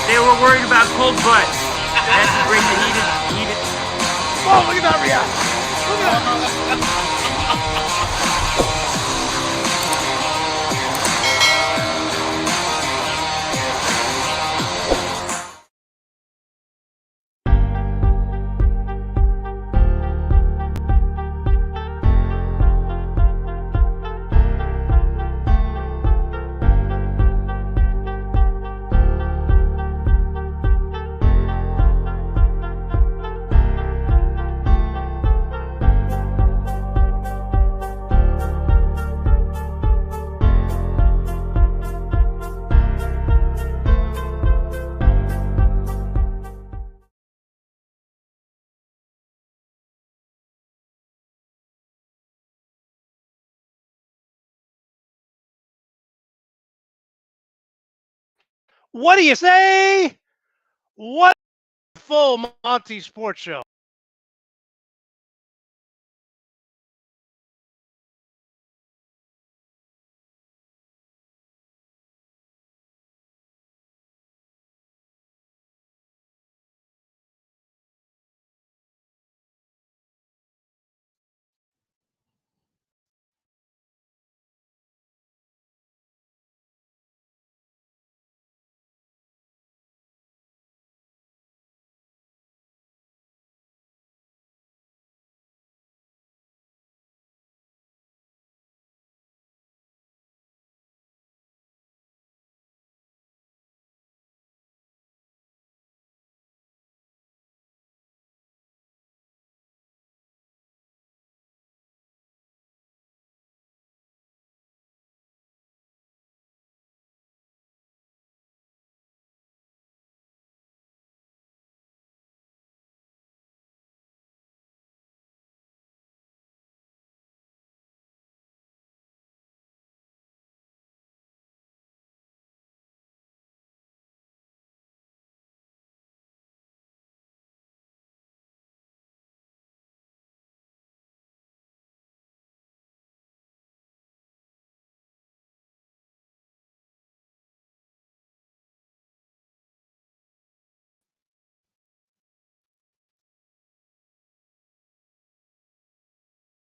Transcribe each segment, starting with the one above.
They were worried about cold butt. They had to bring the heated. Oh, look at that reaction. Look at that. What do you say? What a full Monte Sports Show.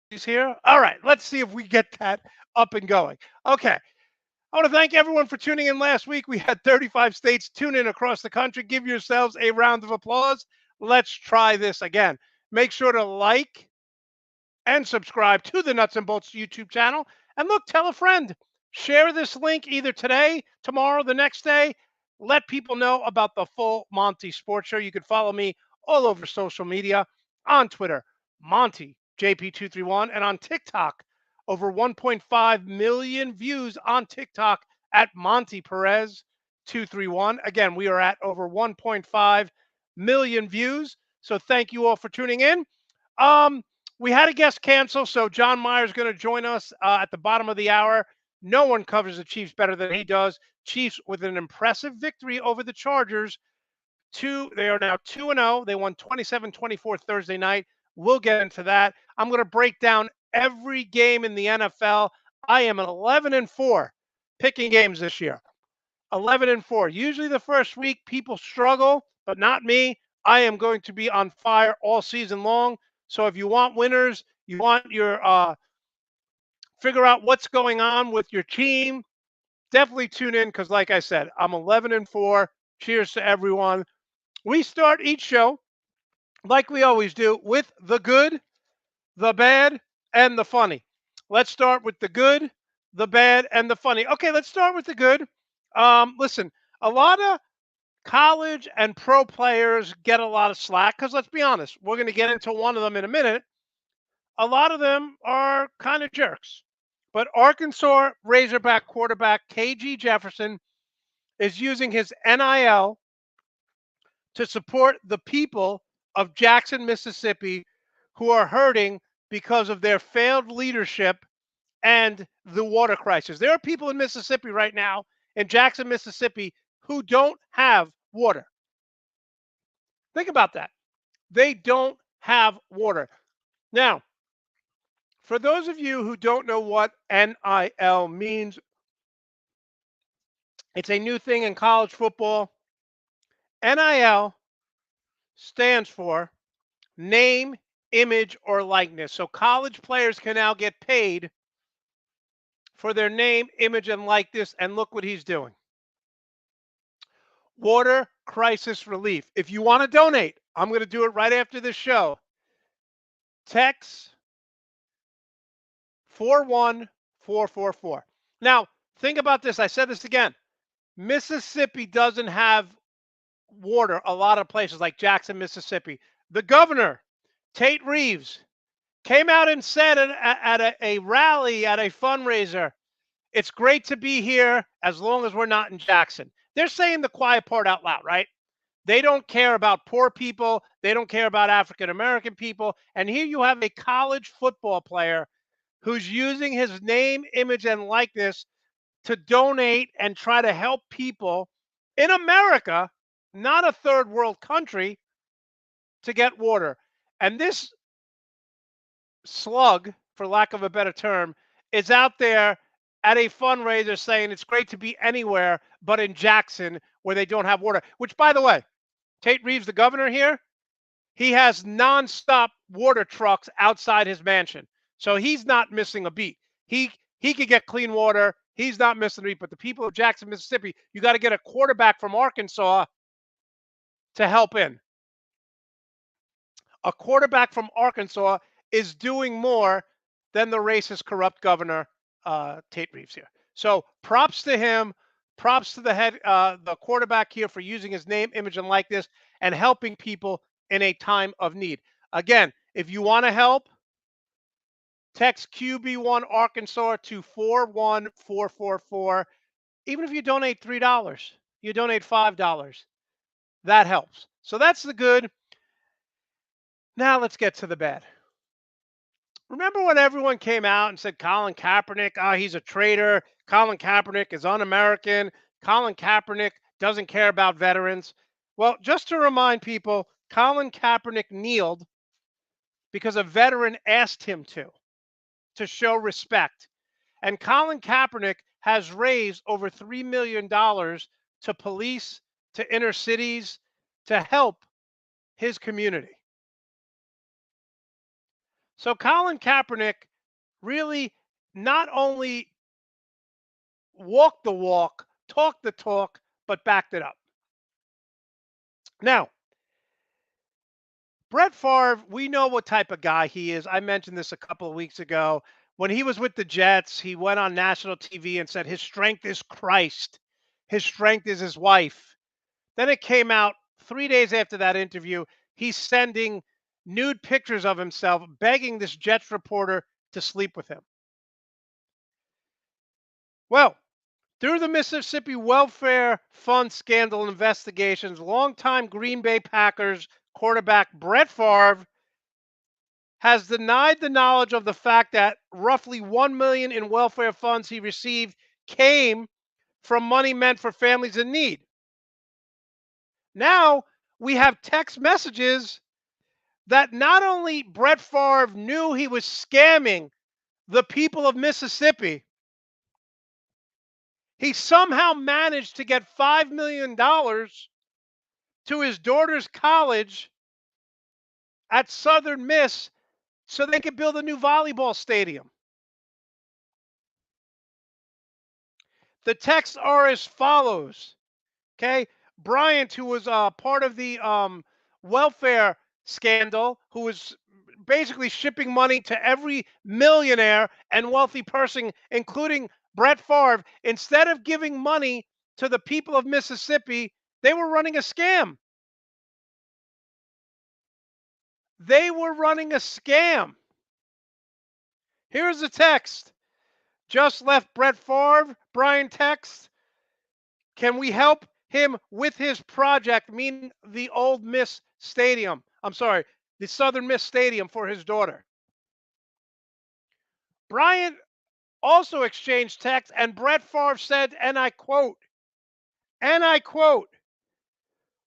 He's here. All right, let's see if we get that up and going. Okay. I want to thank everyone for tuning in last week. We had 35 states tune in across the country. Give yourselves a round of applause. Let's try this again. Make sure to like and subscribe to the Nuts and Bolts YouTube channel. And look, tell a friend. Share this link either today, tomorrow, the next day. Let people know about the full Monte Sports Show. You can follow me all over social media on Twitter, Monte JP231, and on TikTok. Over 1.5 million views on TikTok at Monte Perez 231. Again, we are at over 1.5 million views. So thank you all for tuning in. We had a guest cancel, so John Meyer is going to join us at the bottom of the hour. No one covers the Chiefs better than he does. Chiefs with an impressive victory over the Chargers. They are now 2-0. They won 27-24 Thursday night. We'll get into that. I'm going to break down every game in the NFL. I am 11-4 picking games this year. 11-4. Usually the first week people struggle, but not me. I am going to be on fire all season long. So if you want winners, you want your figure out what's going on with your team, definitely tune in because, like I said, I'm 11-4. Cheers to everyone. We start each show, like we always do, with the good, the bad, and the funny. Let's start with the good, the bad, and the funny. Okay, let's start with the good. Listen, a lot of college and pro players get a lot of slack because let's be honest, we're going to get into one of them in a minute. A lot of them are kind of jerks. But Arkansas Razorback quarterback KG Jefferson is using his NIL to support the people of Jackson, Mississippi, who are hurting because of their failed leadership and the water crisis. There are people in Mississippi right now, in Jackson, Mississippi, who don't have water. Think about that. They don't have water. Now, for those of you who don't know what NIL means, it's a new thing in college football. NIL stands for name, image, or likeness. So college players can now get paid for their name, image, and likeness. And look what he's doing. Water crisis relief. If you want to donate, I'm going to do it right after this show. Text 41444. Now, think about this. I said this again. Mississippi doesn't have water a lot of places like Jackson, Mississippi. The governor, Tate Reeves, came out and said at a rally, at a fundraiser, it's great to be here as long as we're not in Jackson. They're saying the quiet part out loud, right? They don't care about poor people. They don't care about African American people. And here you have a college football player who's using his name, image, and likeness to donate and try to help people in America, not a third world country, to get water. And this slug, for lack of a better term, is out there at a fundraiser saying it's great to be anywhere but in Jackson where they don't have water. Which, by the way, Tate Reeves, the governor here, he has nonstop water trucks outside his mansion. So he's not missing a beat. He could get clean water. He's not missing a beat. But the people of Jackson, Mississippi, you got to get a quarterback from Arkansas to help in. A quarterback from Arkansas is doing more than the racist, corrupt governor, Tate Reeves here. So props to him. Props to the quarterback here for using his name, image, and likeness and helping people in a time of need. Again, if you want to help, text QB1 Arkansas to 41444. Even if you donate $3, you donate $5, that helps. So that's the good. Now let's get to the bad. Remember when everyone came out and said Colin Kaepernick, he's a traitor. Colin Kaepernick is un-American. Colin Kaepernick doesn't care about veterans. Well, just to remind people, Colin Kaepernick kneeled because a veteran asked him to show respect. And Colin Kaepernick has raised over $3 million to police, to inner cities, to help his community. So Colin Kaepernick really not only walked the walk, talked the talk, but backed it up. Now, Brett Favre, we know what type of guy he is. I mentioned this a couple of weeks ago. When he was with the Jets, he went on national TV and said his strength is Christ. His strength is his wife. Then it came out 3 days after that interview, he's sending nude pictures of himself, begging this Jets reporter to sleep with him. Well, through the Mississippi Welfare Fund scandal investigations, longtime Green Bay Packers quarterback Brett Favre has denied the knowledge of the fact that roughly $1 million in welfare funds he received came from money meant for families in need. Now we have text messages that not only Brett Favre knew he was scamming the people of Mississippi, he somehow managed to get $5 million to his daughter's college at Southern Miss so they could build a new volleyball stadium. The texts are as follows. Okay. Bryant, who was part of the welfare scandal, who was basically shipping money to every millionaire and wealthy person, including Brett Favre, instead of giving money to the people of Mississippi, they were running a scam. They were running a scam. Here's the text. Just left Brett Favre. Brian texts, can we help him with his project, meaning the old Miss Stadium? I'm sorry, the Southern Miss Stadium for his daughter. Brian also exchanged texts, and Brett Favre said, and I quote,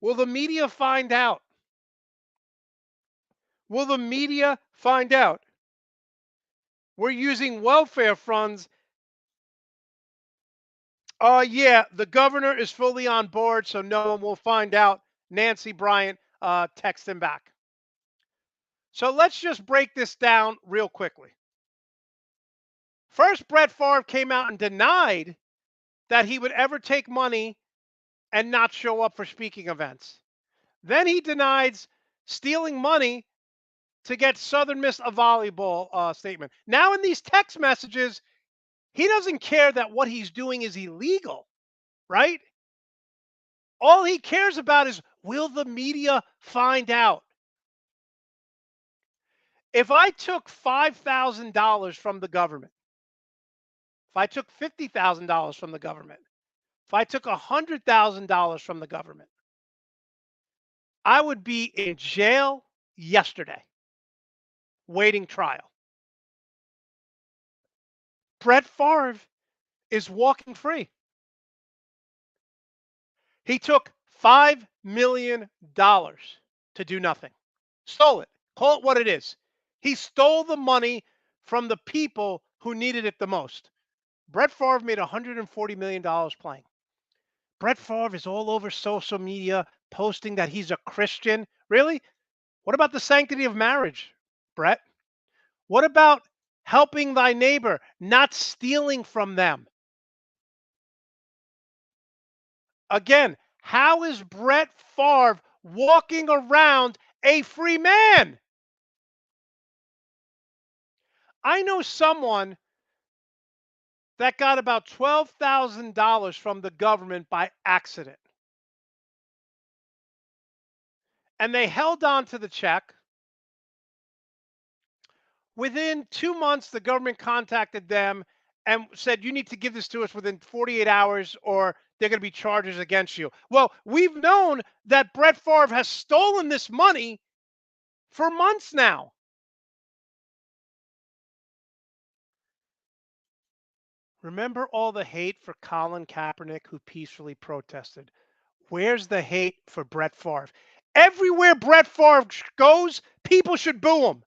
will the media find out? Will the media find out? We're using welfare funds. Yeah, the governor is fully on board, so no one will find out. Nancy Bryant texted him back. So let's just break this down real quickly. First, Brett Favre came out and denied that he would ever take money and not show up for speaking events. Then he denies stealing money to get Southern Miss a volleyball statement. Now in these text messages, he doesn't care that what he's doing is illegal, right? All he cares about is, will the media find out? If I took $5,000 from the government, if I took $50,000 from the government, if I took $100,000 from the government, I would be in jail yesterday, waiting trial. Brett Favre is walking free. He took $5 million to do nothing. Stole it. Call it what it is. He stole the money from the people who needed it the most. Brett Favre made $140 million playing. Brett Favre is all over social media posting that he's a Christian. Really? What about the sanctity of marriage, Brett? What about helping thy neighbor, not stealing from them? Again, how is Brett Favre walking around a free man? I know someone that got about $12,000 from the government by accident. And they held on to the check. Within 2 months, the government contacted them and said, you need to give this to us within 48 hours or there are going to be charges against you. Well, we've known that Brett Favre has stolen this money for months now. Remember all the hate for Colin Kaepernick who peacefully protested? Where's the hate for Brett Favre? Everywhere Brett Favre goes, people should boo him.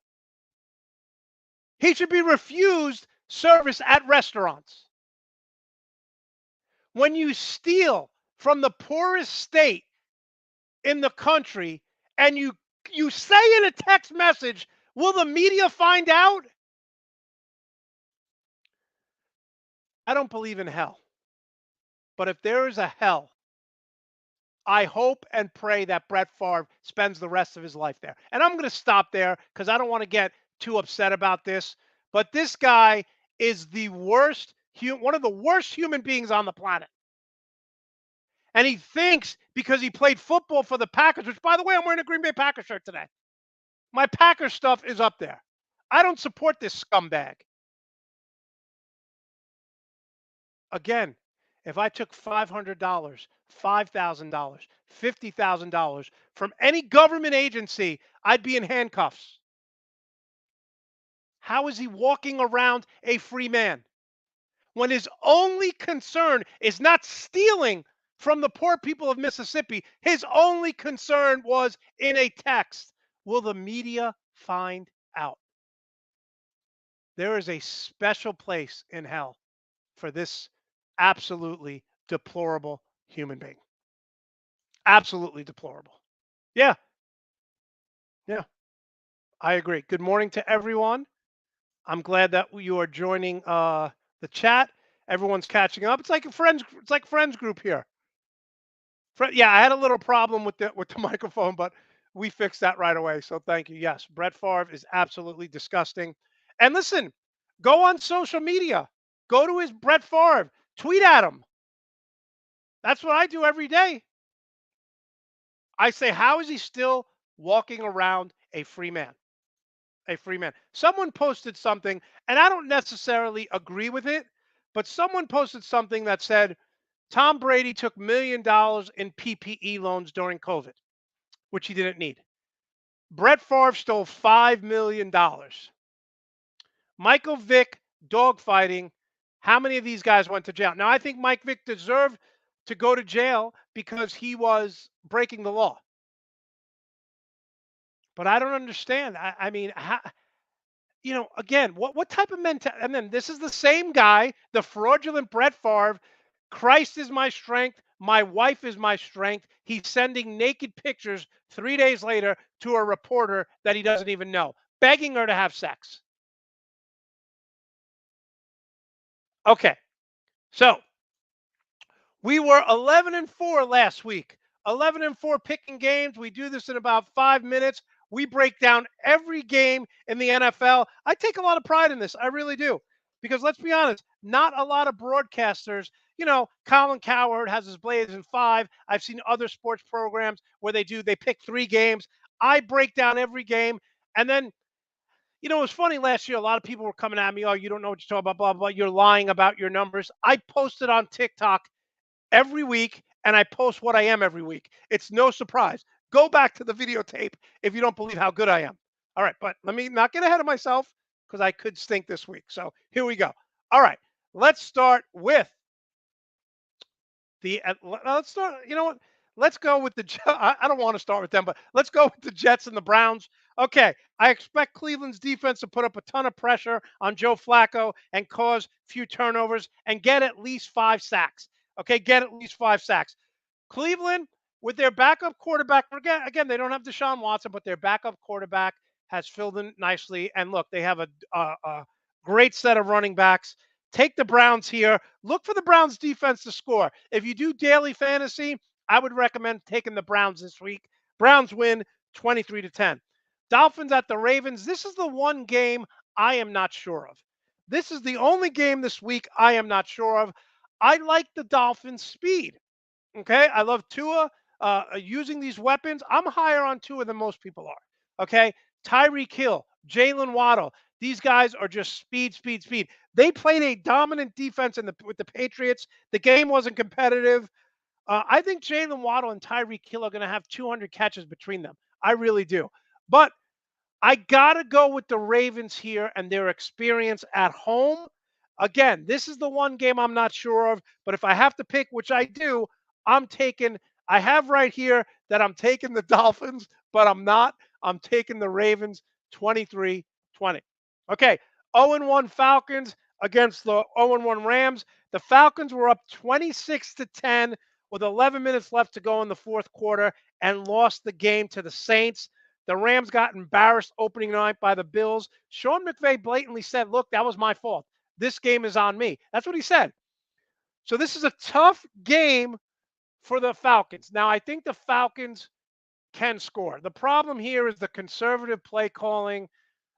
He should be refused service at restaurants. When you steal from the poorest state in the country and you say in a text message, will the media find out? I don't believe in hell. But if there is a hell, I hope and pray that Brett Favre spends the rest of his life there. And I'm going to stop there because I don't want to get too upset about this. But this guy is the worst, one of the worst human beings on the planet. And he thinks because he played football for the Packers, which, by the way, I'm wearing a Green Bay Packers shirt today. My Packers stuff is up there. I don't support this scumbag. Again, if I took $500, $5,000, $50,000 from any government agency, I'd be in handcuffs. How is he walking around a free man when his only concern is not stealing from the poor people of Mississippi? His only concern was in a text, will the media find out? There is a special place in hell for this absolutely deplorable human being. Absolutely deplorable. Yeah, yeah, I agree. Good morning to everyone. I'm glad that you are joining the chat. Everyone's catching up. It's like a friends. It's like friends group here. Yeah, I had a little problem with the microphone, but we fixed that right away. So thank you. Yes, Brett Favre is absolutely disgusting. And listen, go on social media. Go to his Brett Favre. Tweet at him. That's what I do every day. I say, how is he still walking around a free man? A free man. Someone posted something, and I don't necessarily agree with it, but someone posted something that said Tom Brady took $1 million in PPE loans during COVID, which he didn't need. Brett Favre stole $5 million. Michael Vick dogfighting. How many of these guys went to jail? Now, I think Mike Vick deserved to go to jail because he was breaking the law. But I don't understand. I mean, again, what type of mentality? And then this is the same guy, the fraudulent Brett Favre. Christ is my strength. My wife is my strength. He's sending naked pictures 3 days later to a reporter that he doesn't even know, begging her to have sex. Okay, so we were 11-4 last week. 11-4 picking games. We do this in about 5 minutes. We break down every game in the NFL. I take a lot of pride in this. I really do. Because let's be honest, not a lot of broadcasters, Colin Cowherd has his Blazers in 5. I've seen other sports programs where they pick 3 games. I break down every game. And then, it was funny last year. A lot of people were coming at me. Oh, you don't know what you're talking about, blah, blah, blah. You're lying about your numbers. I posted on TikTok every week, and I post what I am every week. It's no surprise. Go back to the videotape if you don't believe how good I am. All right, but let me not get ahead of myself because I could stink this week. So here we go. All right, let's start with let's start. You know what? Let's go with the. I don't want to start with them, but let's go with the Jets and the Browns. Okay, I expect Cleveland's defense to put up a ton of pressure on Joe Flacco and cause few turnovers and get at least 5 sacks. Okay, get at least 5 sacks. Cleveland, with their backup quarterback, again, they don't have Deshaun Watson, but their backup quarterback has filled in nicely. And look, they have a great set of running backs. Take the Browns here. Look for the Browns defense to score. If you do daily fantasy, I would recommend taking the Browns this week. Browns win 23-10. Dolphins at the Ravens. This is the one game I am not sure of. This is the only game this week I am not sure of. I like the Dolphins' speed. Okay, I love Tua using these weapons. I'm higher on Tua than most people are. Okay, Tyreek Hill, Jalen Waddle. These guys are just speed, speed, speed. They played a dominant defense with the Patriots. The game wasn't competitive. I think Jalen Waddle and Tyreek Hill are going to have 200 catches between them. I really do. But I got to go with the Ravens here and their experience at home. Again, this is the one game I'm not sure of, but if I have to pick, which I do, I have right here that I'm taking the Dolphins, but I'm not. I'm taking the Ravens 23-20. Okay, 0-1 Falcons against the 0-1 Rams. The Falcons were up 26-10 with 11 minutes left to go in the fourth quarter and lost the game to the Saints. The Rams got embarrassed opening night by the Bills. Sean McVay blatantly said, look, that was my fault. This game is on me. That's what he said. So this is a tough game for the Falcons. Now, I think the Falcons can score. The problem here is the conservative play calling.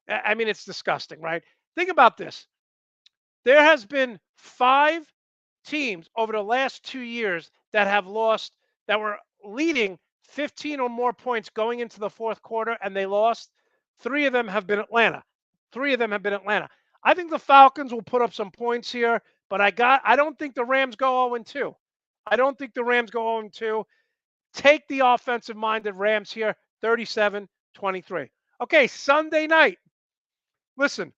I mean, it's disgusting, right? Think about this. There has been 5 teams over the last 2 years that have lost, that were leading 15 or more points going into the fourth quarter, and they lost. 3 of them have been Atlanta. 3 of them have been Atlanta. I think the Falcons will put up some points here, but I don't think the Rams go 0-2. I don't think the Rams go 0-2. Take the offensive-minded Rams here, 37-23. Okay, Sunday night. Listen,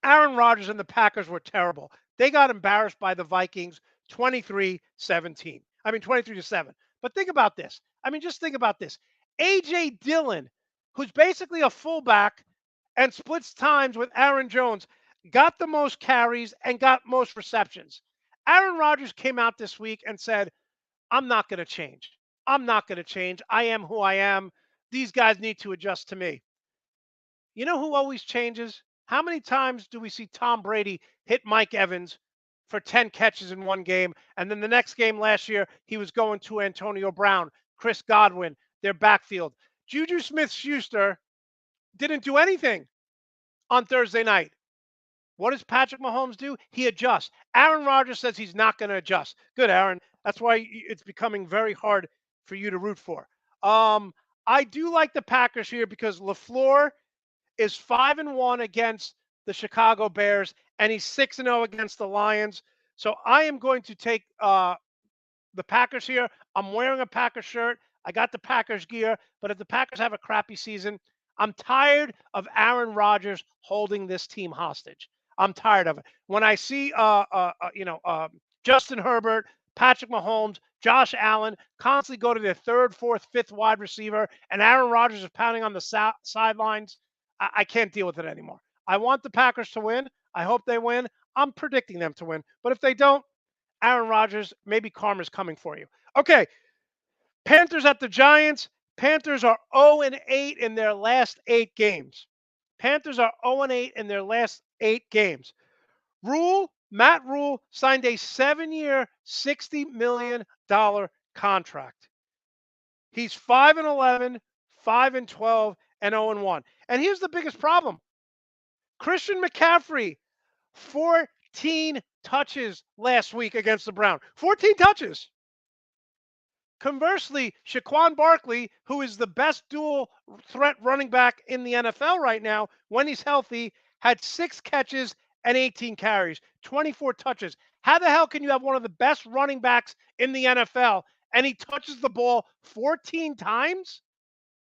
Aaron Rodgers and the Packers were terrible. They got embarrassed by the Vikings 23-17. I mean 23-7. But think about this. I mean, just think about this. A.J. Dillon, who's basically a fullback and splits times with Aaron Jones, got the most carries and got most receptions. Aaron Rodgers came out this week and said, I'm not going to change. I'm not going to change. I am who I am. These guys need to adjust to me. You know who always changes? How many times do we see Tom Brady hit Mike Evans for 10 catches in one game? And then the next game last year, he was going to Antonio Brown, Chris Godwin, their backfield. Juju Smith-Schuster didn't do anything on Thursday night. What does Patrick Mahomes do? He adjusts. Aaron Rodgers says he's not going to adjust. Good, Aaron. That's why it's becoming very hard for you to root for. I do like the Packers here because LaFleur is 5-1 against the Chicago Bears, and he's 6-0 against the Lions. So I am going to take the Packers here. I'm wearing a Packers shirt. I got the Packers gear, but if the Packers have a crappy season, I'm tired of Aaron Rodgers holding this team hostage. I'm tired of it. When I see, Justin Herbert, Patrick Mahomes, Josh Allen constantly go to their third, fourth, fifth wide receiver, and Aaron Rodgers is pounding on the sidelines, I can't deal with it anymore. I want the Packers to win. I hope they win. I'm predicting them to win. But if they don't, Aaron Rodgers, maybe karma's coming for you. Okay, Panthers at the Giants. Panthers are 0-8 in their last 8 games. Panthers are 0-8 in their last 8 games. Matt Rule signed a 7-year, $60 million contract. He's 5-11, 5-12, and 0-1. And here's the biggest problem. Christian McCaffrey, 14 touches last week against the Browns. 14 touches. Conversely, Shaquan Barkley, who is the best dual threat running back in the NFL right now, when he's healthy, had 6 catches and 18 carries, 24 touches. How the hell can you have one of the best running backs in the NFL and he touches the ball 14 times?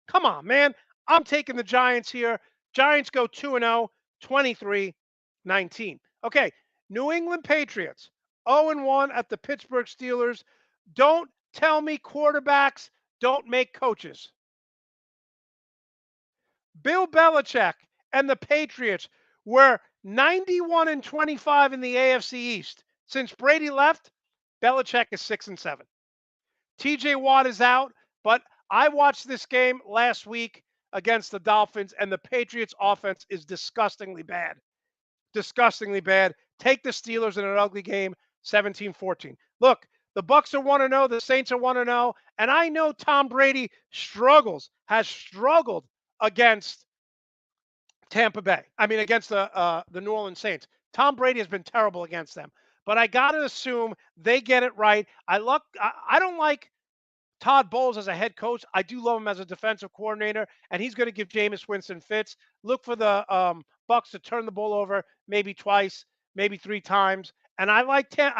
Come on, man. I'm taking the Giants here. Giants go 2-0, 23-19. Okay, New England Patriots, 0-1 at the Pittsburgh Steelers. Don't tell me quarterbacks don't make coaches. Bill Belichick and the Patriots were 91-25 in the AFC East. Since Brady left, Belichick is 6-7. TJ Watt is out, but I watched this game last week against the Dolphins, and the Patriots offense is disgustingly bad. Disgustingly bad. Take the Steelers in an ugly game, 17-14. Look, the Bucks are 1-0, the Saints are 1-0, and I know Tom Brady has struggled against Tampa Bay. I mean, against the New Orleans Saints. Tom Brady has been terrible against them. But I got to assume they get it right. I don't like Todd Bowles as a head coach. I do love him as a defensive coordinator, and he's going to give Jameis Winston fits. Look for the Bucks to turn the ball over maybe twice, maybe 3 times. And I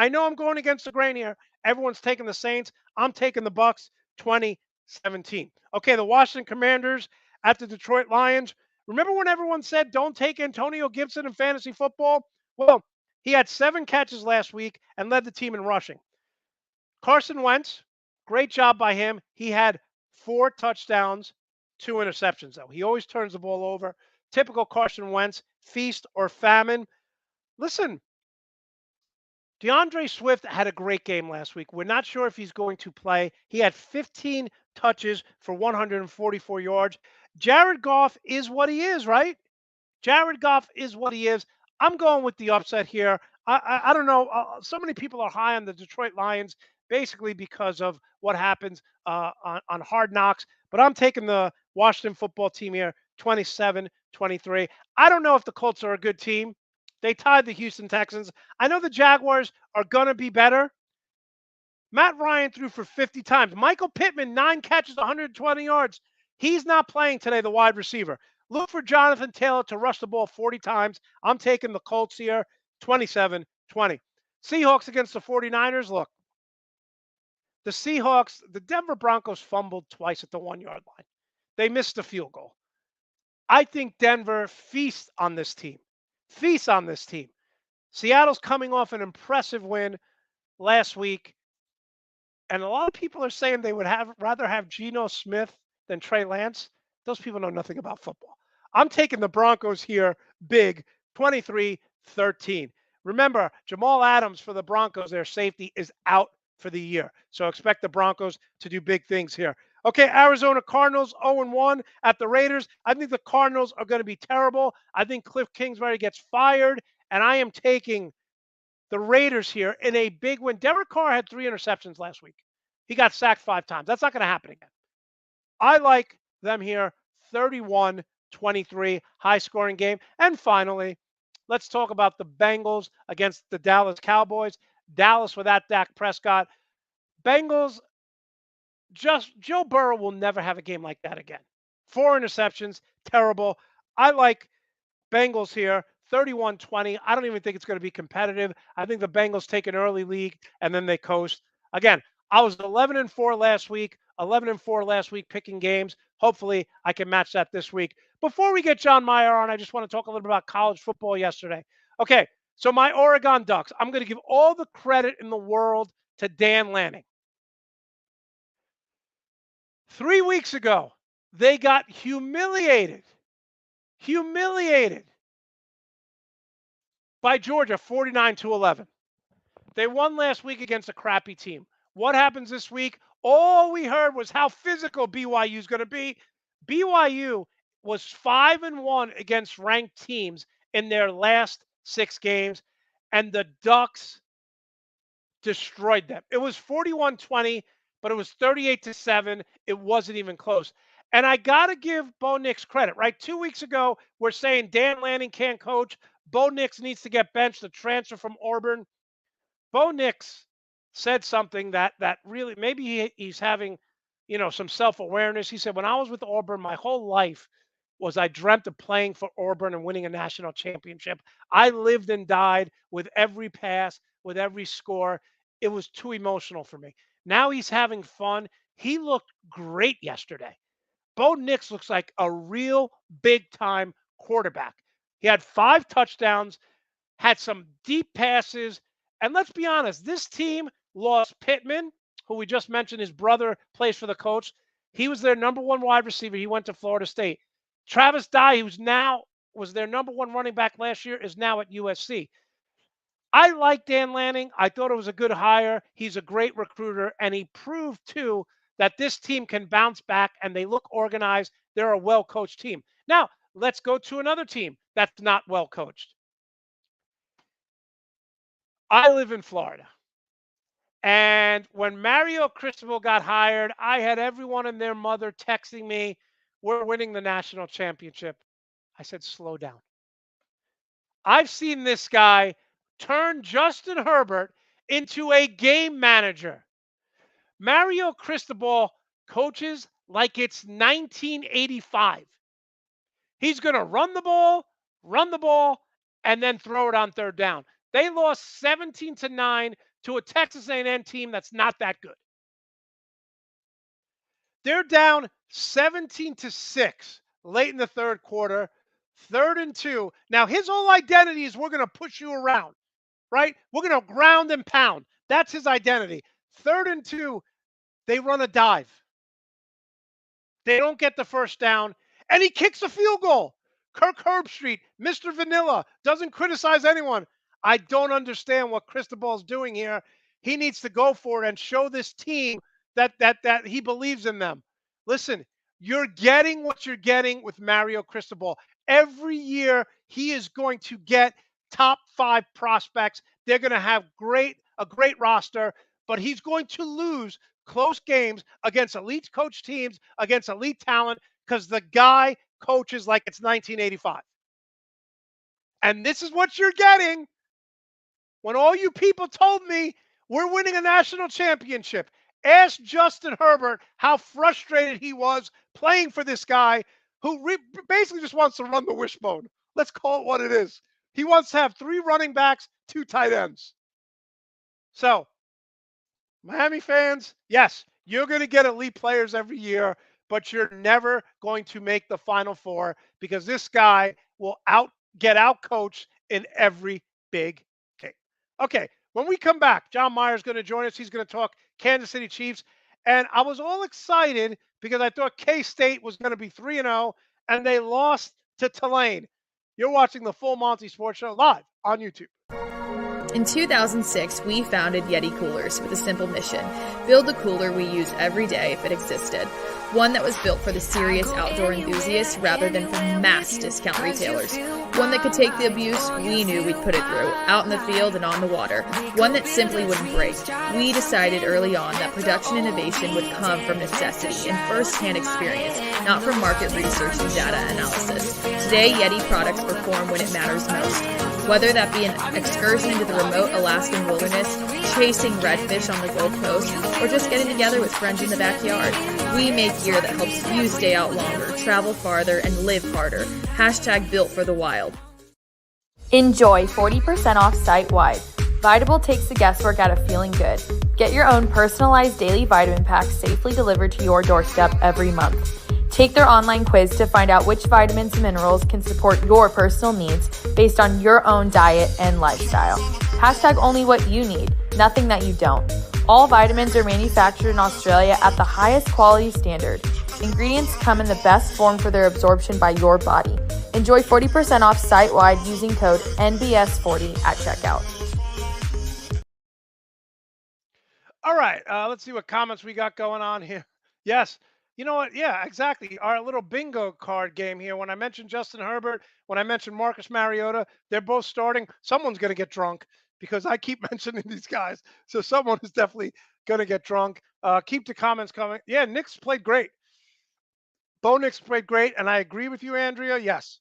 know I'm going against the grain here. Everyone's taking the Saints. I'm taking the Bucks 2017. Okay, the Washington Commanders at the Detroit Lions. Remember when everyone said don't take Antonio Gibson in fantasy football? Well, he had 7 catches last week and led the team in rushing. Carson Wentz, great job by him. He had 4 touchdowns, 2 interceptions, though. He always turns the ball over. Typical Carson Wentz, feast or famine. Listen, DeAndre Swift had a great game last week. We're not sure if he's going to play. He had 15 touches for 144 yards. Jared Goff is what he is, right? Jared Goff is what he is. I'm going with the upset here. I don't know. So many people are high on the Detroit Lions, basically because of what happens on Hard Knocks. But I'm taking the Washington football team here, 27-23. I don't know if the Colts are a good team. They tied the Houston Texans. I know the Jaguars are going to be better. Matt Ryan threw for 50 times. Michael Pittman, 9 catches, 120 yards. He's not playing today, the wide receiver. Look for Jonathan Taylor to rush the ball 40 times. I'm taking the Colts here, 27-20. Seahawks against the 49ers. Look, the Seahawks, the Denver Broncos fumbled twice at the 1-yard line. They missed the field goal. I think Denver feasts on this team. Feasts on this team. Seattle's coming off an impressive win last week. And a lot of people are saying they would rather have Geno Smith than Trey Lance. Those people know nothing about football. I'm taking the Broncos here big, 23-13. Remember, Jamal Adams for the Broncos, their safety, is out for the year. So expect the Broncos to do big things here. Okay, Arizona Cardinals 0-1 at the Raiders. I think the Cardinals are going to be terrible. I think Cliff Kingsbury gets fired, and I am taking the Raiders here in a big win. Derek Carr had 3 interceptions last week. He got sacked 5 times. That's not going to happen again. I like them here, 31-23, high-scoring game. And finally, let's talk about the Bengals against the Dallas Cowboys. Dallas without Dak Prescott. Bengals, Joe Burrow will never have a game like that again. 4 interceptions, terrible. I like Bengals here, 31-20. I don't even think it's going to be competitive. I think the Bengals take an early lead and then they coast. Again, I was 11-4 last week, 11-4 last week picking games. Hopefully, I can match that this week. Before we get John Meyer on, I just want to talk a little bit about college football yesterday. Okay, so my Oregon Ducks, I'm going to give all the credit in the world to Dan Lanning. 3 weeks ago, they got humiliated by Georgia, 49-11. They won last week against a crappy team. What happens this week? All we heard was how physical BYU is going to be. BYU was 5-1 against ranked teams in their last 6 games, and the Ducks destroyed them. It was 41-20, but it was 38-7. It wasn't even close. And I got to give Bo Nix credit, right? 2 weeks ago, we're saying Dan Lanning can't coach. Bo Nix needs to get benched, the transfer from Auburn. Bo Nix said something that really, maybe he's having, some self-awareness. He said, when I was with Auburn, my whole life was I dreamt of playing for Auburn and winning a national championship. I lived and died with every pass, with every score. It was too emotional for me. Now he's having fun. He looked great yesterday. Bo Nix looks like a real big-time quarterback. He had 5 touchdowns, had some deep passes. And let's be honest, this team lost Pittman, who we just mentioned, his brother plays for the coach. He was their number 1 wide receiver. He went to Florida State. Travis Dye, who's now was their number 1 running back last year, is now at USC. I like Dan Lanning. I thought it was a good hire. He's a great recruiter, and he proved, too, that this team can bounce back, and they look organized. They're a well-coached team. Now, let's go to another team that's not well-coached. I live in Florida. And when Mario Cristobal got hired, I had everyone and their mother texting me, we're winning the national championship. I said, slow down. I've seen this guy turn Justin Herbert into a game manager. Mario Cristobal coaches like it's 1985. He's going to run the ball, and then throw it on third down. They lost 17-9 to a Texas A&M team that's not that good. They're down 17-6 late in the third quarter, 3rd and 2. Now, his whole identity is we're going to push you around, right? We're going to ground and pound. That's his identity. 3rd and 2, they run a dive. They don't get the first down, and he kicks a field goal. Kirk Herbstreit, Mr. Vanilla, doesn't criticize anyone. I don't understand what Cristobal's doing here. He needs to go for it and show this team that he believes in them. Listen, you're getting what you're getting with Mario Cristobal. Every year, he is going to get top 5 prospects. They're going to have a great roster, but he's going to lose close games against elite coach teams, against elite talent, because the guy coaches like it's 1985. And this is what you're getting. When all you people told me we're winning a national championship, ask Justin Herbert how frustrated he was playing for this guy who basically just wants to run the wishbone. Let's call it what it is. He wants to have 3 running backs, 2 tight ends. So, Miami fans, yes, you're going to get elite players every year, but you're never going to make the Final Four because this guy will get out coached in every big game. Okay, when we come back, John Meyer is going to join us. He's going to talk Kansas City Chiefs. And I was all excited because I thought K-State was going to be 3-0, and they lost to Tulane. You're watching the Full Monty Sports Show live on YouTube. In 2006, we founded Yeti Coolers with a simple mission: build the cooler we use every day if it existed. One that was built for the serious outdoor enthusiasts rather than for mass discount retailers. One that could take the abuse we knew we'd put it through, out in the field and on the water. One that simply wouldn't break. We decided early on that production innovation would come from necessity and first-hand experience, not from market research and data analysis. Today, Yeti products perform when it matters most. Whether that be an excursion into the remote Alaskan wilderness, chasing redfish on the Gold Coast, or just getting together with friends in the backyard, we make gear that helps you stay out longer, travel farther, and live harder. #built for the wild. Enjoy 40% off site-wide. Vitable takes the guesswork out of feeling good. Get your own personalized daily vitamin pack safely delivered to your doorstep every month. Take their online quiz to find out which vitamins and minerals can support your personal needs based on your own diet and lifestyle. Hashtag only what you need, nothing that you don't. All vitamins are manufactured in Australia at the highest quality standard. Ingredients come in the best form for their absorption by your body. Enjoy 40% off site-wide using code NBS40 at checkout. All right, let's see what comments we got going on here. Yes, you know what? Yeah, exactly. Our little bingo card game here. When I mentioned Justin Herbert, when I mentioned Marcus Mariota, they're both starting. Someone's going to get drunk because I keep mentioning these guys. So someone is definitely going to get drunk. Keep the comments coming. Yeah, Nick's played great. Bo Nix played great, and I agree with you, Andrea. Yes,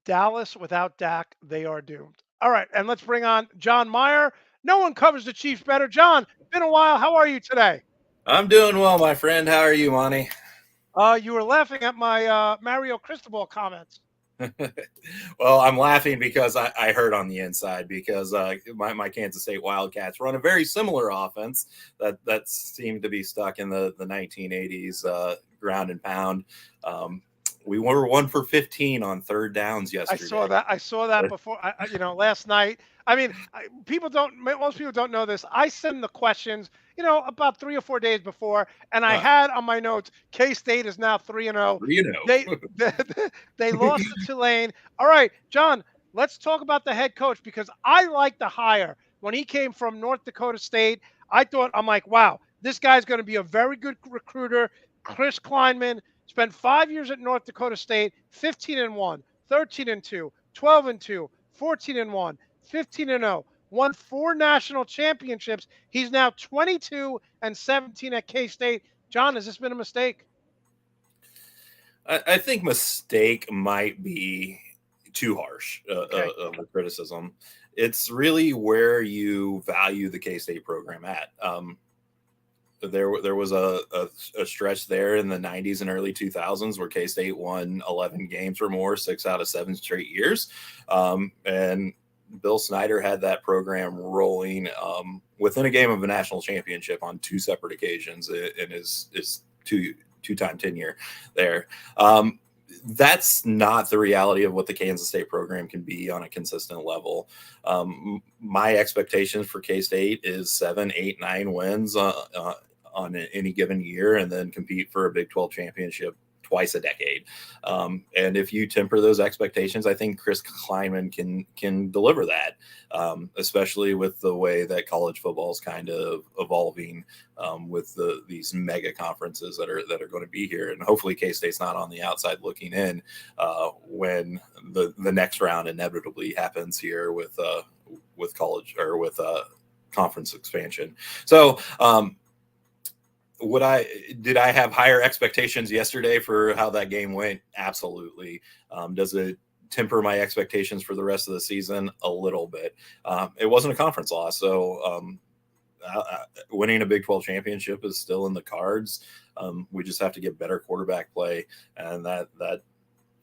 Dallas without Dak, they are doomed. All right, and let's bring on John Meyer. No one covers the Chiefs better. John, been a while. How are you today? I'm doing well, my friend. How are you, Monte? You were laughing at my Mario Cristobal comments. Well, I'm laughing because I heard on the inside because my Kansas State Wildcats run a very similar offense that seemed to be stuck in the 1980s ground and pound. We were 1 for 15 on third downs yesterday. I saw that before. Last night. I mean, most people don't know this. I send the questions, about 3 or 4 days before, and I had on my notes, K-State is now 3-0. They lost to Tulane. All right, John, let's talk about the head coach because I like the hire. When he came from North Dakota State, I'm like, wow, this guy's going to be a very good recruiter. Chris Kleinman spent 5 years at North Dakota State, 15-1, 13-2, 12-2, 14-1, 15-0, won 4 national championships. He's now 22-17 at K-State. John, has this been a mistake? I think mistake might be too harsh of a criticism. It's really where you value the K-State program at. There was a stretch there in the 90s and early 2000s where K-State won 11 games or more, 6 out of 7 straight years. And Bill Snyder had that program rolling within a game of a national championship on 2 separate occasions in his two-time tenure there. That's not the reality of what the Kansas State program can be on a consistent level. My expectations for K-State is 7, 8, 9 wins on any given year, and then compete for a Big 12 championship twice a decade. And if you temper those expectations, I think Chris Kleinman can deliver that, especially with the way that college football is kind of evolving with these mega conferences that are going to be here. And hopefully K-State's not on the outside looking in when the next round inevitably happens here with college or with conference expansion. So, did I have higher expectations yesterday for how that game went? Absolutely. Does it temper my expectations for the rest of the season? A little bit. It wasn't a conference loss, so winning a Big 12 championship is still in the cards. We just have to get better quarterback play, and that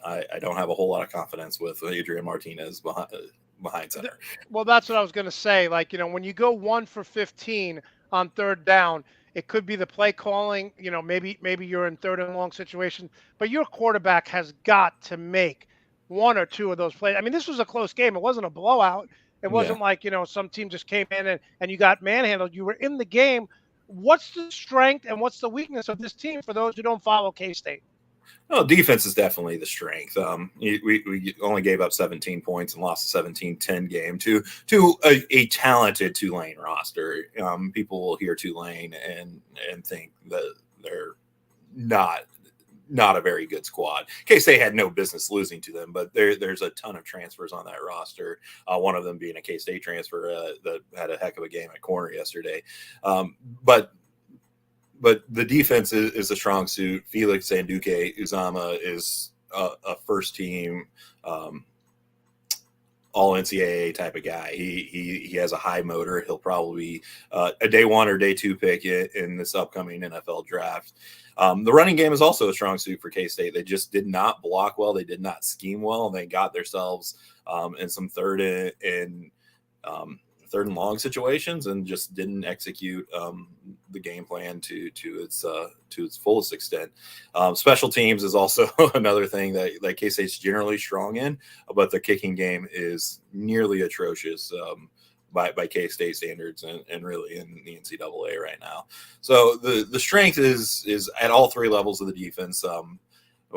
I don't have a whole lot of confidence with Adrian Martinez behind center. Well, that's what I was going to say. Like, when you go 1 for 15 on third down, it could be the play calling, maybe you're in third and long situation, but your quarterback has got to make 1 or 2 of those plays. I mean, this was a close game. It wasn't a blowout. It wasn't like, some team just came in and you got manhandled. You were in the game. What's the strength and what's the weakness of this team for those who don't follow K-State? No, defense is definitely the strength. We only gave up 17 points and lost a 17-10 game to a talented Tulane roster. People will hear Tulane and think that they're not a very good squad. K-State had no business losing to them, but there's a ton of transfers on that roster. One of them being a K-State transfer that had a heck of a game at corner yesterday. But the defense is a strong suit. Felix Sanduke Uzama is a first team all NCAA type of guy. He has a high motor. He'll probably be a day 1 or day 2 pick in this upcoming NFL draft. The running game is also a strong suit for K-State. They just did not block well. They did not scheme well. They got themselves in some third and long situations and just didn't execute the game plan to its fullest extent. Special teams is also another thing that K-State's generally strong in, but the kicking game is nearly atrocious by K-State standards and really in the NCAA right now. So the strength is at all 3 levels of the defense.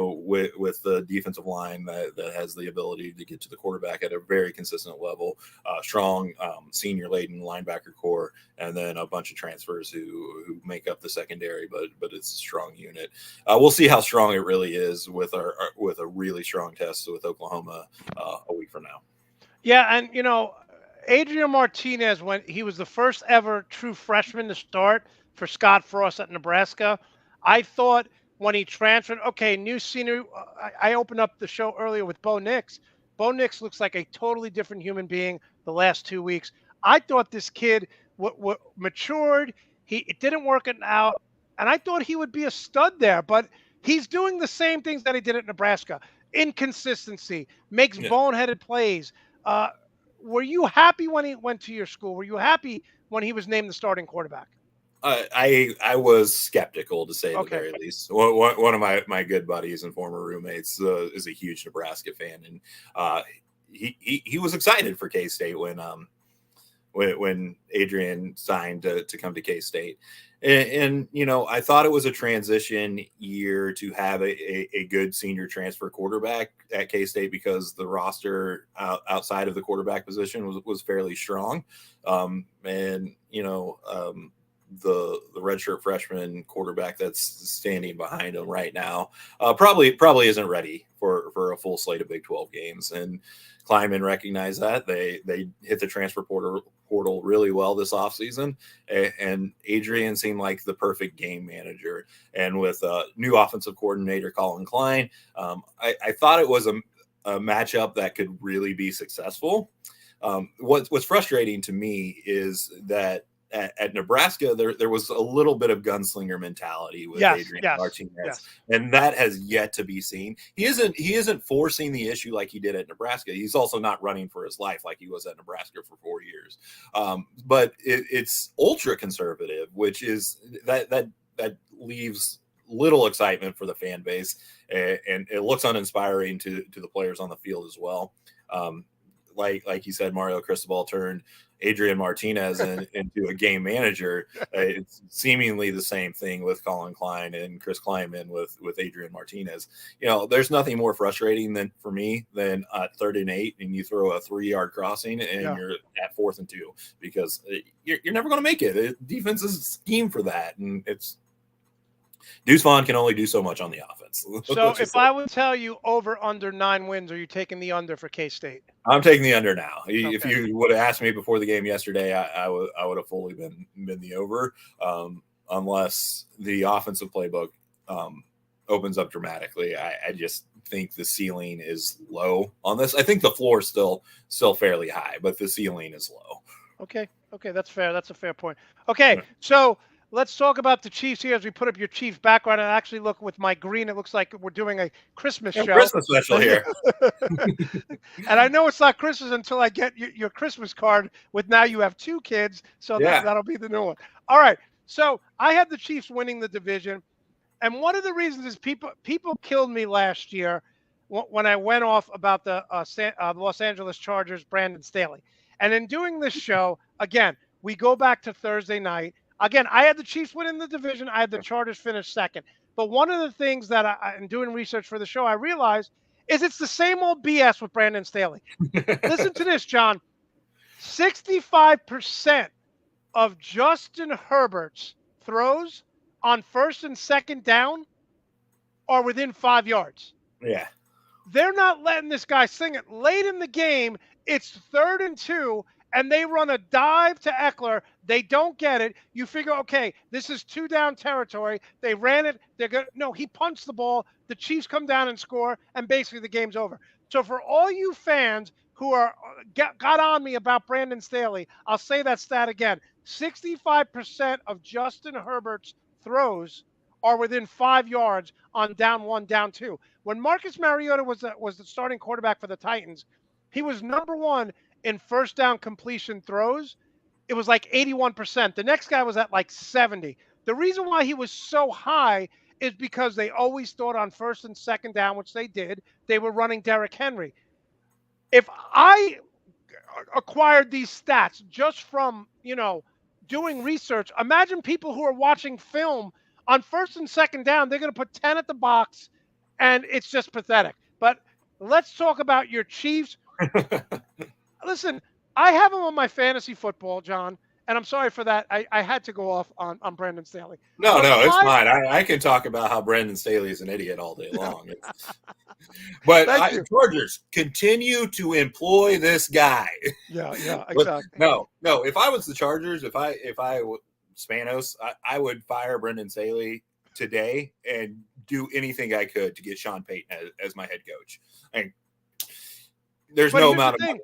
With the defensive line that has the ability to get to the quarterback at a very consistent level, strong senior laden linebacker core, and then a bunch of transfers who make up the secondary, but it's a strong unit. We'll see how strong it really is with a really strong test with Oklahoma a week from now. Yeah, and Adrian Martinez, when he was the first ever true freshman to start for Scott Frost at Nebraska, I thought when he transferred, okay, new scenery. I opened up the show earlier with Bo Nix. Bo Nix looks like a totally different human being the last 2 weeks. I thought this kid matured. It didn't work out, and I thought he would be a stud there, but he's doing the same things that he did at Nebraska. Inconsistency, makes boneheaded plays. Were you happy when he went to your school? Were you happy when he was named the starting quarterback? I was skeptical, to say the very least. One of my good buddies and former roommates is a huge Nebraska fan, and he was excited for K-State when Adrian signed to come to K-State. And I thought it was a transition year to have a good senior transfer quarterback at K-State because the roster outside of the quarterback position was fairly strong. The redshirt freshman quarterback that's standing behind him right now probably isn't ready for a full slate of Big 12 games. And Kleiman recognized that. They hit the transfer portal really well this offseason, and Adrian seemed like the perfect game manager. And with new offensive coordinator Colin Klein, I thought it was a matchup that could really be successful. What's frustrating to me is that at Nebraska, there was a little bit of gunslinger mentality with Adrian Martinez, and that has yet to be seen. He isn't forcing the issue like he did at Nebraska. He's also not running for his life like he was at Nebraska for 4 years. But it's ultra conservative, which is that leaves little excitement for the fan base, and it looks uninspiring to the players on the field as well. Like you said, Mario Cristobal turned Adrian Martinez into a game manager. It's seemingly the same thing with Colin Klein and Chris Kleiman with Adrian Martinez. There's nothing more frustrating for me than 3rd and 8 and you throw a 3-yard crossing and you're at 4th and 2 because you're never going to make it. Defense is schemed for that, and it's Deuce Vaughn can only do so much on the offense. So if I would tell you over under 9 wins, are you taking the under for K-State? I'm taking the under now. Okay. If you would have asked me before the game yesterday, I would have fully been the over, unless the offensive playbook opens up dramatically. I just think the ceiling is low on this. I think the floor is still fairly high, but the ceiling is low. Okay, that's fair. That's a fair point. Okay, so let's talk about the Chiefs here as we put up your Chiefs background. And actually look with my green, it looks like we're doing a Christmas show. Christmas special here. And I know it's not Christmas until I get your Christmas card with now you have 2 kids. So that'll be the new one. All right. So I had the Chiefs winning the division. And one of the reasons is people killed me last year when I went off about the Los Angeles Chargers, Brandon Staley. And in doing this show, again, we go back to Thursday night. Again, I had the Chiefs win in the division. I had the Chargers finish second. But one of the things that I'm doing research for the show, I realized is it's the same old BS with Brandon Staley. Listen to this, John. 65% of Justin Herbert's throws on 1st and 2nd down are within 5 yards. Yeah. They're not letting this guy sing it. Late in the game, it's 3rd and 2. And they run a dive to Eckler. They don't get it. You figure, okay, this is 2 down territory. They ran it. No, he punched the ball. The Chiefs come down and score, and basically the game's over. So for all you fans who are got on me about Brandon Staley, I'll say that stat again. 65% of Justin Herbert's throws are within 5 yards on down 1, down 2. When Marcus Mariota was the starting quarterback for the Titans, he was number 1 in first down completion throws. It was like 81%. The next guy was at like 70. The reason why he was so high is because they always thought on first and second down, which they did, they were running Derrick Henry. If I acquired these stats just from, doing research, imagine people who are watching film on first and second down, they're going to put 10 at the box, and it's just pathetic. But let's talk about your Chiefs. Listen, I have them on my fantasy football, John, and I'm sorry for that. I had to go off on Brandon Staley. No, it's fine. I can talk about how Brandon Staley is an idiot all day long. But Chargers continue to employ this guy. Yeah, exactly. No. If I was the Chargers, if I Spanos, I would fire Brandon Staley today and do anything I could to get Sean Payton as my head coach. There's no amount of money.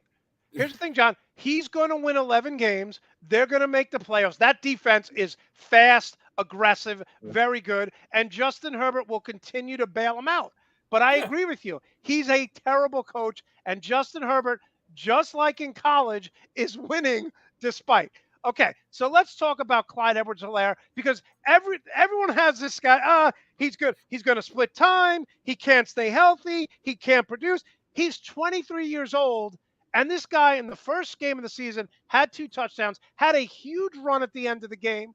Here's the thing, John. He's going to win 11 games. They're going to make the playoffs. That defense is fast, aggressive, very good, and Justin Herbert will continue to bail him out. But I agree with you. He's a terrible coach, and Justin Herbert, just like in college, is winning despite. Okay, so let's talk about Clyde Edwards-Helaire, because everyone has this guy. He's good. He's going to split time. He can't stay healthy. He can't produce. He's 23 years old. And this guy in the first game of the season had 2 touchdowns, had a huge run at the end of the game.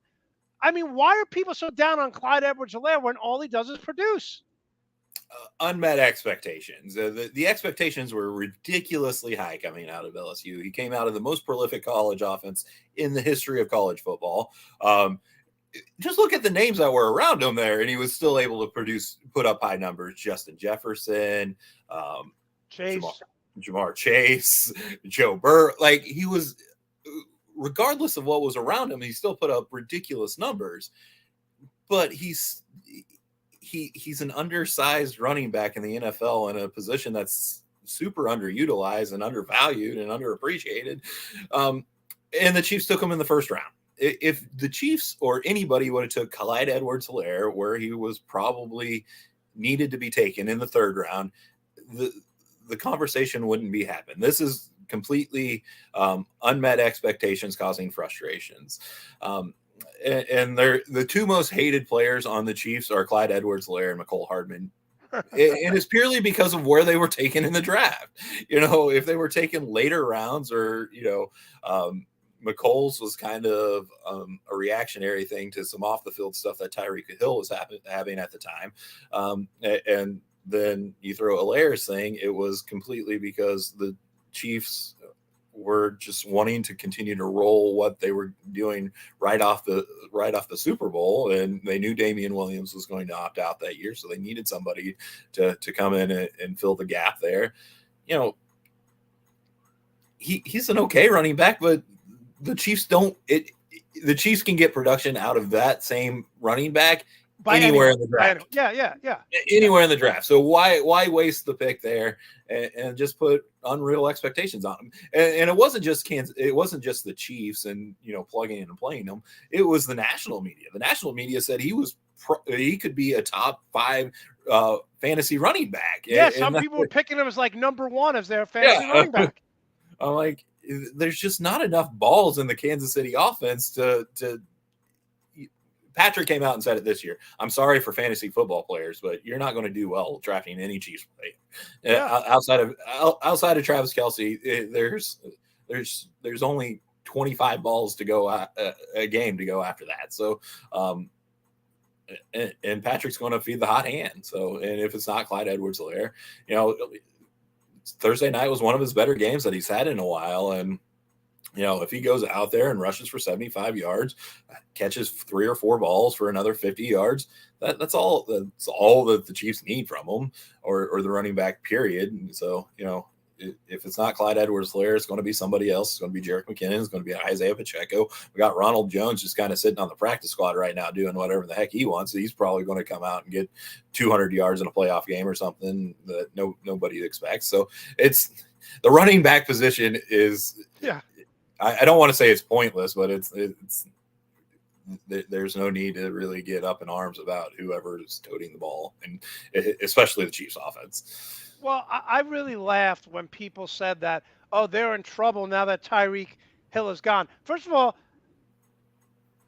I mean, why are people so down on Clyde Edwards-Helaire when all he does is produce? Unmet expectations. The expectations were ridiculously high coming out of LSU. He came out of the most prolific college offense in the history of college football. Just look at the names that were around him there, and he was still able to put up high numbers. Justin Jefferson, Chase. Jamar Chase, Joe Burrow. Like, he was, regardless of what was around him, he still put up ridiculous numbers. But he's an undersized running back in the NFL in a position that's super underutilized and undervalued and underappreciated. And the Chiefs took him in the first round. If the Chiefs or anybody would have took Clyde Edwards-Helaire, where he was probably needed to be taken in the third round, the conversation wouldn't be happening. This is completely unmet expectations causing frustrations. And they're the 2 most hated players on the Chiefs are Clyde Edwards-Helaire and McCole Hardman. And it's purely because of where they were taken in the draft. If they were taken later rounds, or, McColl's was kind of a reactionary thing to some off the field stuff that Tyreek Hill was having at the time. And then you throw Hilaire's thing, it was completely because the Chiefs were just wanting to continue to roll what they were doing right off the Super Bowl, and they knew Damian Williams was going to opt out that year, so they needed somebody to come in and fill the gap there. He's an okay running back, but the Chiefs the Chiefs can get production out of that same running back anywhere in the draft. Yeah. Anywhere in the draft. So why waste the pick there and just put unreal expectations on him? And it wasn't just Kansas. It wasn't just the Chiefs and plugging in and playing them. It was the national media. The national media said he could be a top 5 fantasy running back. Yeah, some people were picking him as like number 1 as their fantasy running back. I'm like, there's just not enough balls in the Kansas City offense to. Patrick came out and said it this year. I'm sorry for fantasy football players, but you're not going to do well drafting any Chiefs player. Yeah. Outside of Travis Kelce, there's only 25 balls to go a game to go after that. So, and Patrick's going to feed the hot hand. So, and if it's not Clyde Edwards-Helaire, Thursday night was one of his better games that he's had in a while, and. If he goes out there and rushes for 75 yards, catches 3 or 4 balls for another 50 yards, that's all that the Chiefs need from him, or the running back period. And so, if it's not Clyde Edwards-Helaire, it's going to be somebody else. It's going to be Jerick McKinnon. It's going to be Isaiah Pacheco. We got Ronald Jones just kind of sitting on the practice squad right now doing whatever the heck he wants. He's probably going to come out and get 200 yards in a playoff game or something that nobody expects. So it's the running back position is I don't want to say it's pointless, but it's there's no need to really get up in arms about whoever is toting the ball, and especially the Chiefs offense. Well, I really laughed when people said that, oh, they're in trouble now that Tyreek Hill is gone. First of all,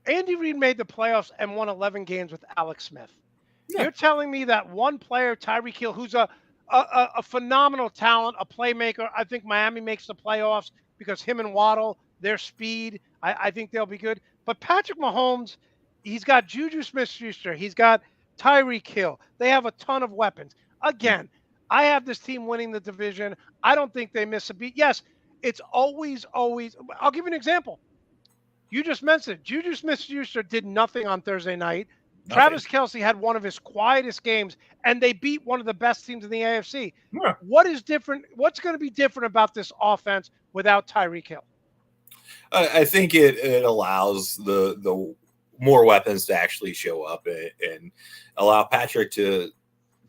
Andy Reid made the playoffs and won 11 games with Alex Smith. Yeah. You're telling me that one player, Tyreek Hill, who's a phenomenal talent, a playmaker, I think Miami makes the playoffs because him and Waddle, their speed, I think they'll be good. But Patrick Mahomes, he's got Juju Smith-Schuster. He's got Tyreek Hill. They have a ton of weapons. Again, I have this team winning the division. I don't think they miss a beat. Yes, it's always. I'll give you an example. You just mentioned Juju Smith-Schuster did nothing on Thursday night. Nothing. Travis Kelce had one of his quietest games, and they beat one of the best teams in the AFC. Yeah. What is different? What's going to be different about this offense without Tyreek Hill? I think it allows the more weapons to actually show up and allow Patrick to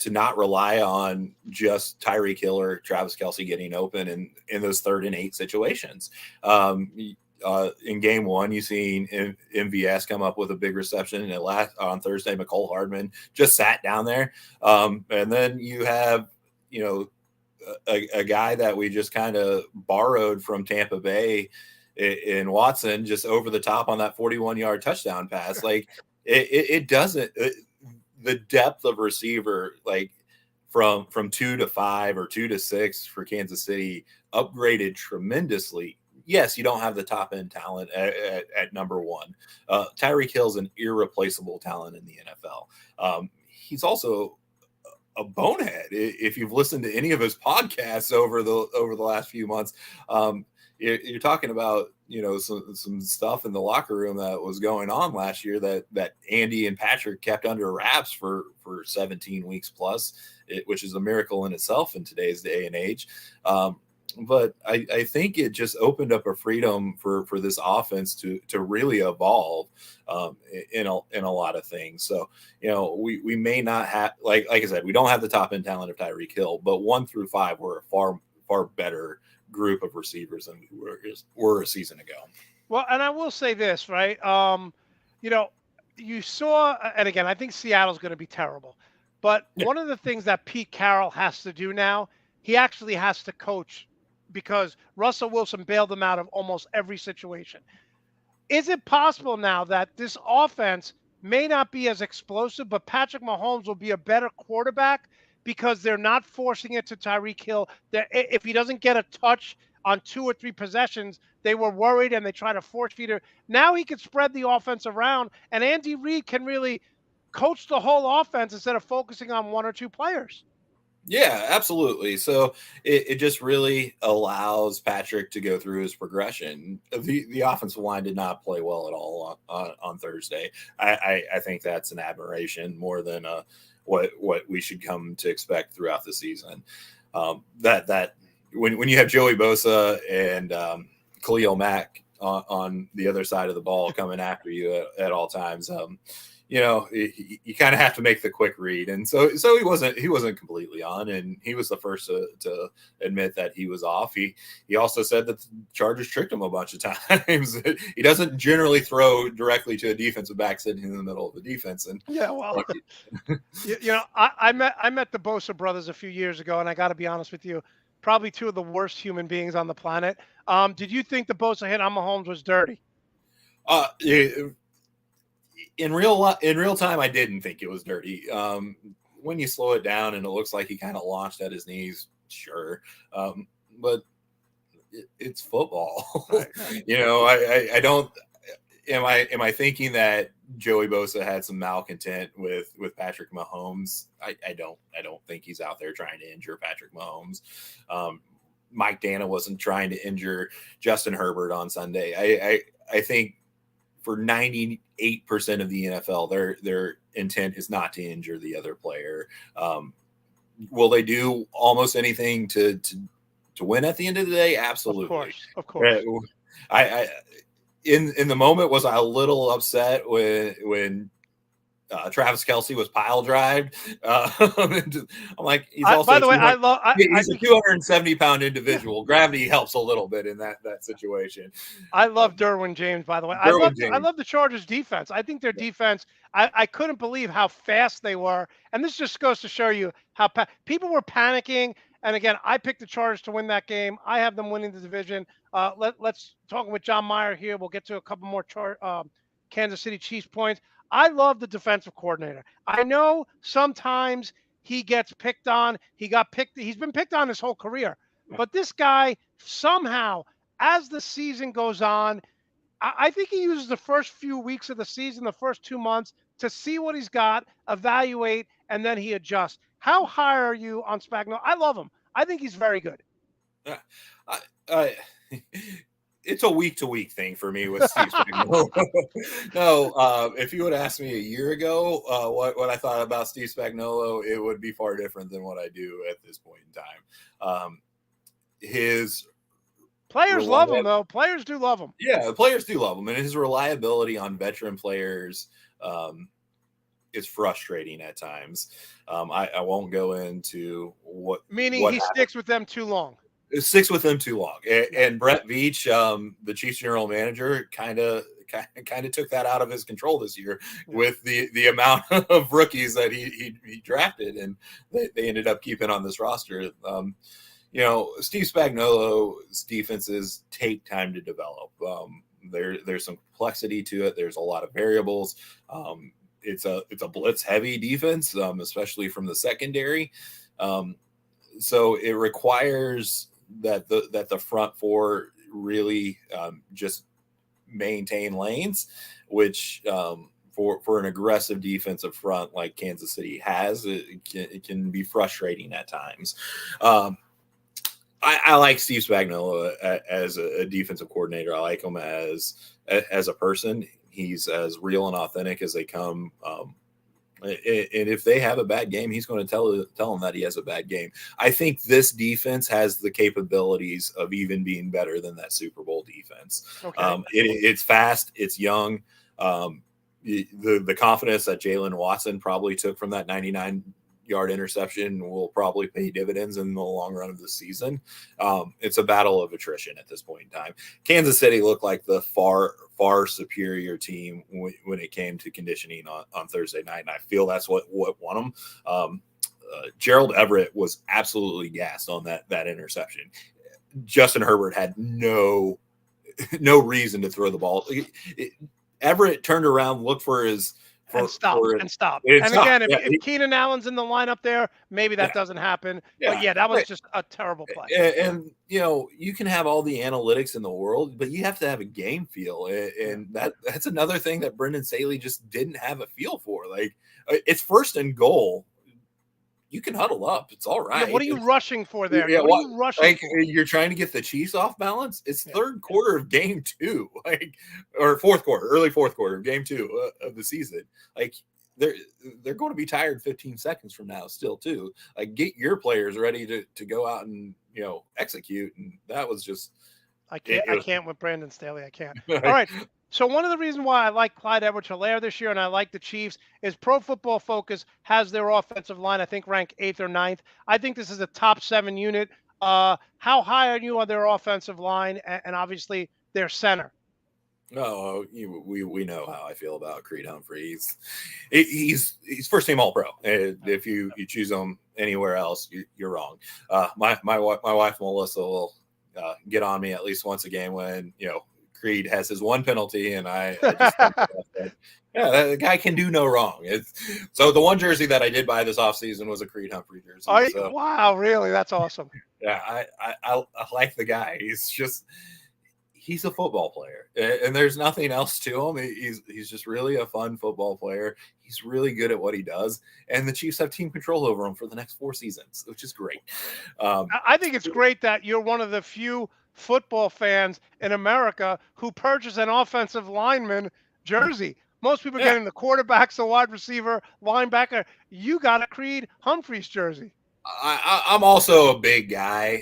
not rely on just Tyreek Hill or Travis Kelce getting open in those 3rd and 8 situations. In game 1, you seen MVS come up with a big reception, and on Thursday, McCole Hardman just sat down there. And then you have, a guy that we just kind of borrowed from Tampa Bay in Watson, just over the top on that 41-yard touchdown pass. Like it doesn't. The depth of receiver, like from 2 to 5 or 2 to 6 for Kansas City, upgraded tremendously. Yes, you don't have the top end talent at number 1. Tyreek Hill's an irreplaceable talent in the NFL. He's also a bonehead. If you've listened to any of his podcasts over the last few months, you're talking about some stuff in the locker room that was going on last year that Andy and Patrick kept under wraps for 17 weeks plus, which is a miracle in itself in today's day and age. But I think it just opened up a freedom for this offense to really evolve in a lot of things. So, we may not have, like I said, we don't have the top end talent of Tyreek Hill, but 1 through 5 were a far better group of receivers than we were a season ago. Well, and I will say this, right? You saw, and again, I think Seattle's going to be terrible, but one of the things that Pete Carroll has to do now, he actually has to coach, because Russell Wilson bailed them out of almost every situation. Is it possible now that this offense may not be as explosive, but Patrick Mahomes will be a better quarterback because they're not forcing it to Tyreek Hill? If he doesn't get a touch on 2 or 3 possessions, they were worried and they try to force feed her. Now he can spread the offense around, and Andy Reid can really coach the whole offense instead of focusing on 1 or 2 players. Yeah, absolutely. So it just really allows Patrick to go through his progression. The offensive line did not play well at all on Thursday. I think that's an aberration more than what we should come to expect throughout the season. That when you have Joey Bosa and Khalil Mack on the other side of the ball coming after you at all times, you kind of have to make the quick read. And so he wasn't completely on, and he was the first to admit that he was off. He also said that the Chargers tricked him a bunch of times. He doesn't generally throw directly to a defensive back sitting in the middle of the defense. And I met the Bosa brothers a few years ago, and I got to be honest with you, probably 2 of the worst human beings on the planet. Did you think the Bosa hit on Mahomes was dirty? In real time, I didn't think it was dirty. When you slow it down and it looks like he kind of launched at his knees, sure. But it's football. I don't. Am I thinking that Joey Bosa had some malcontent with Patrick Mahomes? I don't think he's out there trying to injure Patrick Mahomes. Mike Dana wasn't trying to injure Justin Herbert on Sunday. I think for 98% of the NFL, their intent is not to injure the other player. Will they do almost anything to To win at the end of the day, absolutely. Of course. I in the moment was I a little upset when Travis Kelce was pile drived. I'm like, he's also by the way, he's a 270-pound individual. Gravity helps a little bit in that situation. I love Derwin James, by the way. I love the Chargers defense. I think their defense, I couldn't believe how fast they were. And this just goes to show you how people were panicking. And again, I picked the Chargers to win that game. I have them winning the division. Let's talk with John Meyer here. We'll get to a couple more Kansas City Chiefs points. I love the defensive coordinator. I know sometimes he gets picked on. He's been picked on his whole career. But this guy somehow, as the season goes on, I think he uses the first few weeks of the season, the first 2 months, to see what he's got, evaluate, and then he adjusts. How high are you on Spagnuolo? I love him. I think he's very good. It's a week-to-week thing for me with Steve Spagnuolo. No, if you would ask me a year ago what I thought about Steve Spagnuolo, it would be far different than what I do at this point in time. His players love him, though. Players do love him. Yeah, the players do love him, and his reliability on veteran players is frustrating at times. I won't go into what meaning he sticks with them too long. It sticks with them too long, and Brett Veach, the Chiefs general manager, kind of took that out of his control this year with the amount of rookies that he drafted, and they ended up keeping on this roster. Steve Spagnuolo's defenses take time to develop. There's some complexity to it. There's a lot of variables. It's a blitz heavy defense, especially from the secondary. So it requires that the front four really just maintain lanes, which for an aggressive defensive front like Kansas City has, it can be frustrating at times. I like Steve Spagnuolo as a defensive coordinator. I like him as a person. He's as real and authentic as they come. And if they have a bad game, he's going to tell them that he has a bad game. I think this defense has the capabilities of even being better than that Super Bowl defense. Okay. It's fast. It's young. The confidence that Jalen Watson probably took from that 99-yard interception will probably pay dividends in the long run of the season. It's a battle of attrition at this point in time. Kansas City looked like the far superior team when it came to conditioning on Thursday night, and I feel that's what won them. Gerald Everett was absolutely gassed on that interception. Justin Herbert had no reason to throw the ball. Everett turned around, looked for his and stop. And again, if Keenan Allen's in the lineup there, maybe that doesn't happen. Yeah. But that was just a terrible play. And you can have all the analytics in the world, but you have to have a game feel. And that's another thing that Brendan Staley just didn't have a feel for. Like, it's first and goal. You can huddle up. It's all right. What are you rushing for there? Yeah, what are you rushing for? You're trying to get the Chiefs off balance. It's third quarter of game 2, or early fourth quarter of game 2 of the season. Like, they're going to be tired 15 seconds from now still too. Like, get your players ready to go out and execute. And that was just I can't with Brandon Staley. I can't. All right. So one of the reasons why I like Clyde Edwards-Helaire this year and I like the Chiefs is Pro Football Focus has their offensive line, I think, ranked 8th or 9th. I think this is a top 7 unit. How high are you on their offensive line and obviously their center? No, we know how I feel about Creed Humphrey. He's first team All-Pro. If you choose him anywhere else, you're wrong. My wife Melissa will get on me at least once a game when Creed has his one penalty, and I just think that the guy can do no wrong. So the one jersey that I did buy this offseason was a Creed Humphrey jersey. Wow, really? That's awesome. Yeah, I like the guy. He's a football player, and there's nothing else to him. He's just really a fun football player. He's really good at what he does, and the Chiefs have team control over him for the next 4 seasons, which is great. I think it's great that you're one of the few football fans in America who purchase an offensive lineman jersey. Most people are getting the quarterbacks, the wide receiver, linebacker. You got a Creed Humphreys jersey. I'm also a big guy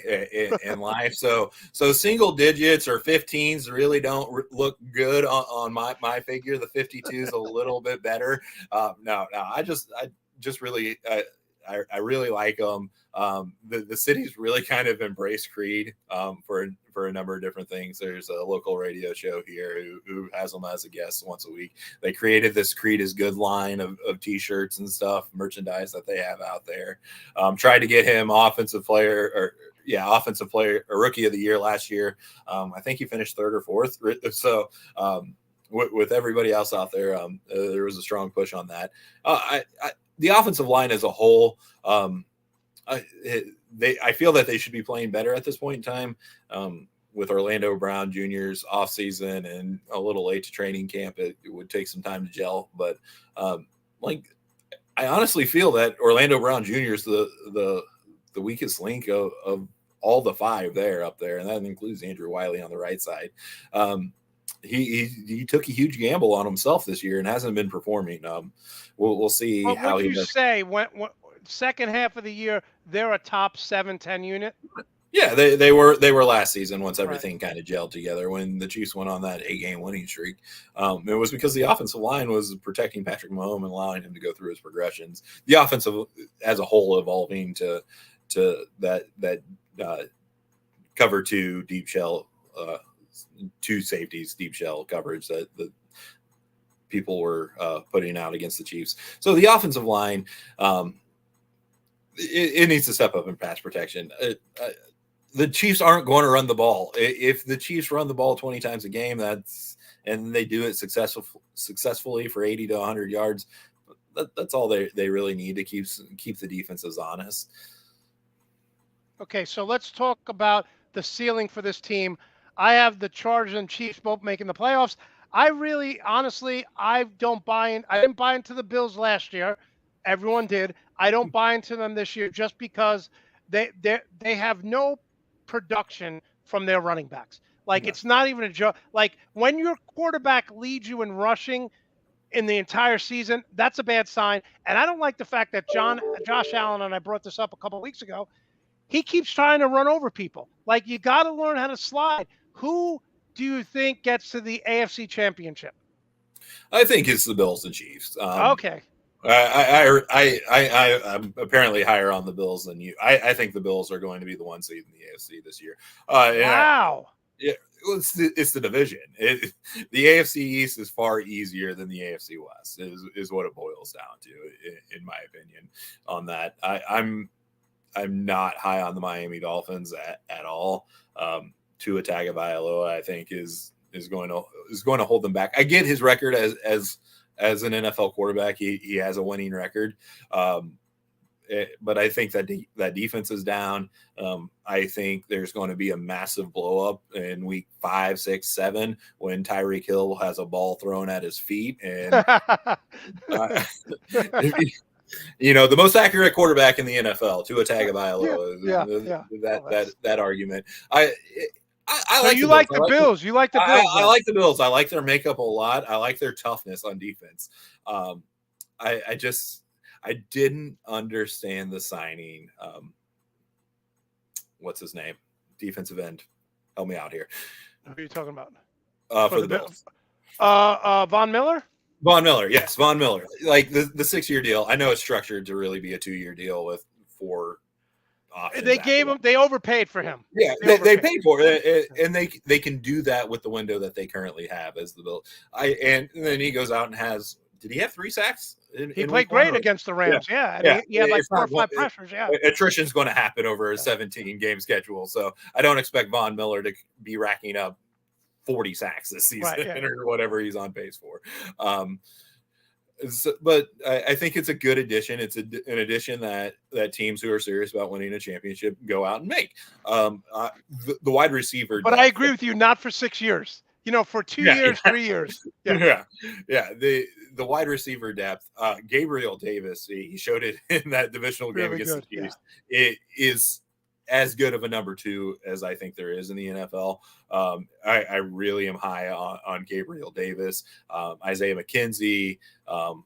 in life, so single digits or 15s really don't look good on my figure. The 52 is a little bit better. No, I just really I really like them. The city's really kind of embraced Creed for a number of different things. There's a local radio show here who has them as a guest once a week. They created this Creed is Good line of t-shirts and stuff, merchandise that they have out there. Tried to get him offensive player or rookie of the year last year. I think he finished third or fourth. So with everybody else out there, there was a strong push on that. The offensive line as a whole, I feel that they should be playing better at this point in time. With Orlando Brown Jr.'s offseason and a little late to training camp, it would take some time to gel. But I honestly feel that Orlando Brown Jr. is the weakest link of all the five up there, and that includes Andrew Wiley on the right side. He took a huge gamble on himself this year and hasn't been performing. We'll see how he does. What you say when second half of the year they're a top 7-10 unit? Yeah, they were last season once everything kind of gelled together when the Chiefs went on that 8-game winning streak. It was because the offensive line was protecting Patrick Mahomes and allowing him to go through his progressions. The offensive as a whole evolving to that cover two deep shell, two safeties deep shell coverage that the people were putting out against the Chiefs. So the offensive line, it needs to step up in pass protection. The Chiefs aren't going to run the ball. If the Chiefs run the ball 20 times a game, and they do it successfully for 80 to 100 yards, that's all they really need to keep the defenses honest. Okay, so let's talk about the ceiling for this team. I have the Chargers and Chiefs both making the playoffs. I really, honestly, I don't buy in. I didn't buy into the Bills last year. Everyone did. I don't buy into them this year just because they have no production from their running backs. It's not even a joke. Like, when your quarterback leads you in rushing in the entire season, that's a bad sign. And I don't like the fact that Josh Allen, and I brought this up a couple of weeks ago, he keeps trying to run over people. Like, you got to learn how to slide. Who do you think gets to the AFC Championship? I think it's the Bills and Chiefs. Okay. I'm apparently higher on the Bills than you. I think the Bills are going to be the one seed in the AFC this year. Wow. It's the division. The AFC East is far easier than the AFC West. Is what it boils down to, in my opinion. On that, I'm not high on the Miami Dolphins at all. Tua Tagovailoa, I think, is going to hold them back. I get his record as an NFL quarterback. He has a winning record, but I think that defense is down. I think there's going to be a massive blow up in week 5, 6, 7 when Tyreek Hill has a ball thrown at his feet, and the most accurate quarterback in the NFL, Tua Tagovailoa. That argument. I like. So you like the Bills. You like the Bills. I like the Bills. I like their makeup a lot. I like their toughness on defense. I didn't understand the signing. What's his name? Defensive end. Help me out here. Who are you talking about? For the Bills. Von Miller? Von Miller. Yes, Von Miller. Like the 6-year deal. I know it's structured to really be a 2-year deal with 4 options. They overpaid for him. Yeah, they paid for it, and they can do that with the window that they currently have as the Bills. And then he goes out and has. Did he have 3 sacks? He played great against the Rams. Yeah. He had like 4 or 5 pressures. Yeah. Attrition's going to happen over a 17-game schedule, so I don't expect Von Miller to be racking up 40 sacks this season or whatever he's on pace for. But I think it's a good addition. It's an addition that teams who are serious about winning a championship go out and make. The wide receiver. But I agree with you, not for 6 years. For 2 years, 3 years. Yeah. The wide receiver depth. Gabriel Davis, he showed it in that divisional game against the Chiefs. Yeah. It is as good of a number 2 as I think there is in the NFL. I really am high on Gabriel Davis, Isaiah McKenzie. I'm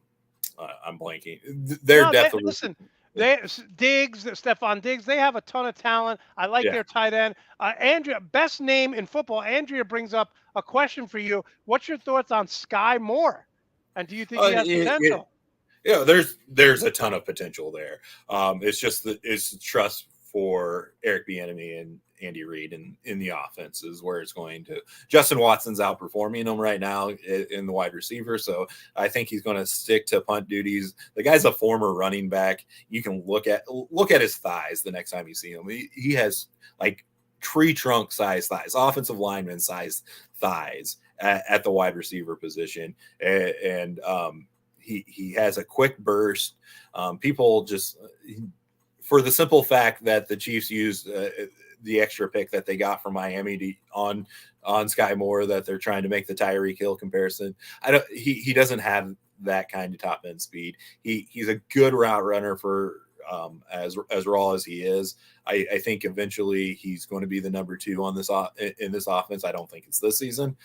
blanking. Their depth. Listen, Stephon Diggs, they have a ton of talent. I like their tight end. Andrea, best name in football. Andrea brings up a question for you. What's your thoughts on Sky Moore? And do you think he has potential? There's a ton of potential there. It's just it's trust for Eric Bieniemy and Andy Reid in the offense is where it's going to. Justin Watson's outperforming him right now in the wide receiver, so I think he's going to stick to punt duties. The guy's a former running back. You can look at his thighs the next time you see him. He has like tree trunk size thighs, offensive lineman size thighs at the wide receiver position, and he has a quick burst. People just, for the simple fact that the Chiefs used the extra pick that they got from Miami on Sky Moore, that they're trying to make the Tyreek Hill comparison. He doesn't have that kind of top end speed. He's a good route runner for as raw as he is. I think eventually he's going to be the number 2 on in this offense. I don't think it's this season.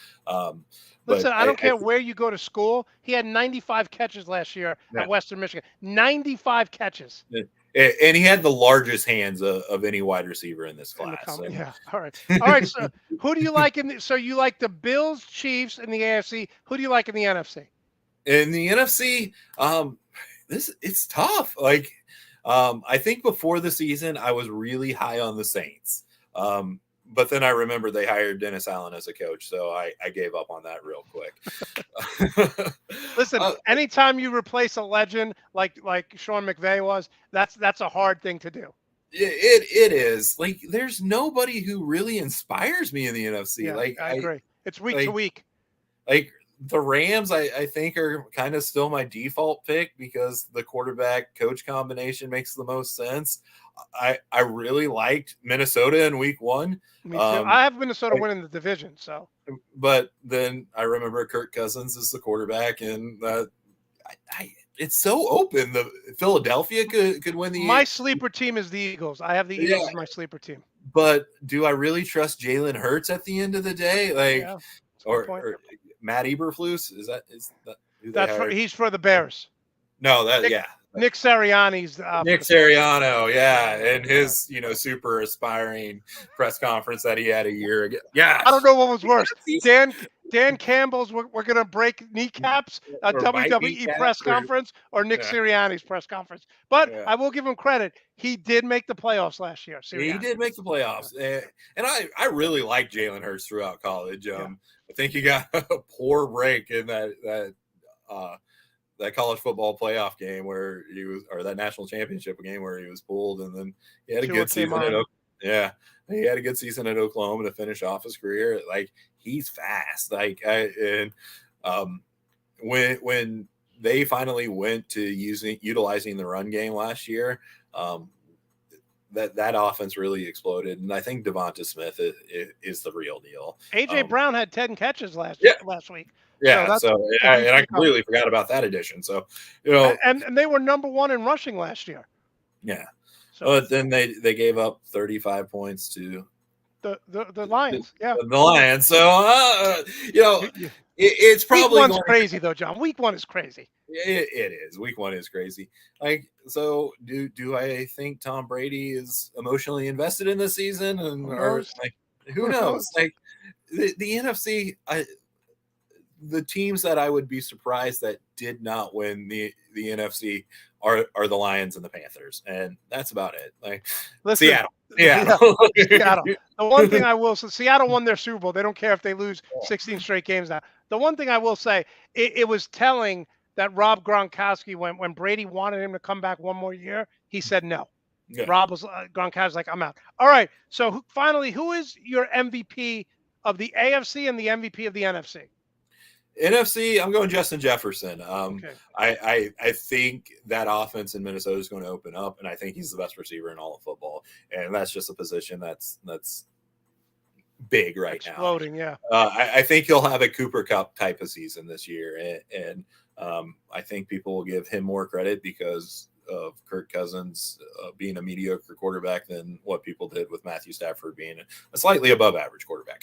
Listen, I don't care where you go to school. He had 95 catches last year at Western Michigan. 95 catches. And he had the largest hands of any wide receiver in this class. Yeah. All right. So who do you like so you like the Bills, Chiefs in the AFC. Who do you like in the NFC? In the NFC, it's tough. Like, I think before the season, I was really high on the Saints. But then I remember they hired Dennis Allen as a coach, so I gave up on that real quick. Listen, anytime you replace a legend like Sean McVay was, that's a hard thing to do. It is. Like, there's nobody who really inspires me in the NFC. Yeah, like I agree. It's week to week. Like the Rams, I think are kind of still my default pick because the quarterback coach combination makes the most sense. I really liked Minnesota in week 1. Me too. I have Minnesota winning the division, so. But then I remember Kirk Cousins is the quarterback, and it's so open. The Philadelphia could win the. My sleeper team is the Eagles. I have the Eagles as my sleeper team. But do I really trust Jalen Hurts at the end of the day? Like, or Matt Eberflus is that who he's for the Bears. No, Nick Sirianni's Nick Sirianno, and his super aspiring press conference that he had a year ago. Yeah, I don't know what was worse. Dan Campbell's we're gonna break kneecaps WWE press conference or Nick Sirianni's press conference. But I will give him credit. He did make the playoffs last year. Sirianni. He did make the playoffs, and I really liked Jalen Hurts throughout college. I think he got a poor break in that college football playoff game where he was, or that national championship game where he was pulled, and then he had a good season he had a good season at Oklahoma to finish off his career. Like, he's fast. When they finally went to utilizing the run game last year, that offense really exploded, and I think Devonta Smith is the real deal. AJ Brown had 10 catches last week. Yeah, I completely forgot about that addition. So, and they were number 1 in rushing last year. Yeah, but then they gave up 35 points to the Lions. The Lions. So, it's probably week 1's crazy though, John. Week 1 is crazy. It is. Week 1 is crazy. Like, so do I think Tom Brady is emotionally invested in this season? And who knows? Like, the NFC, the teams that I would be surprised that did not win the NFC are the Lions and the Panthers, and that's about it. Like, listen, Seattle. Seattle. The one thing I will say, Seattle won their Super Bowl. They don't care if they lose 16 straight games now. The one thing I will say, it was telling that Rob Gronkowski, when Brady wanted him to come back one more year, he said no. Yeah. Rob was Gronkowski's like, I'm out. All right. So finally, who is your MVP of the AFC and the MVP of the NFC? NFC, I'm going Justin Jefferson. I think that offense in Minnesota is going to open up, and I think he's the best receiver in all of football. And that's just a position that's big right now. Exploding, yeah. I think he'll have a Cooper Kupp type of season this year, and I think people will give him more credit because of Kirk Cousins being a mediocre quarterback than what people did with Matthew Stafford being a slightly above average quarterback.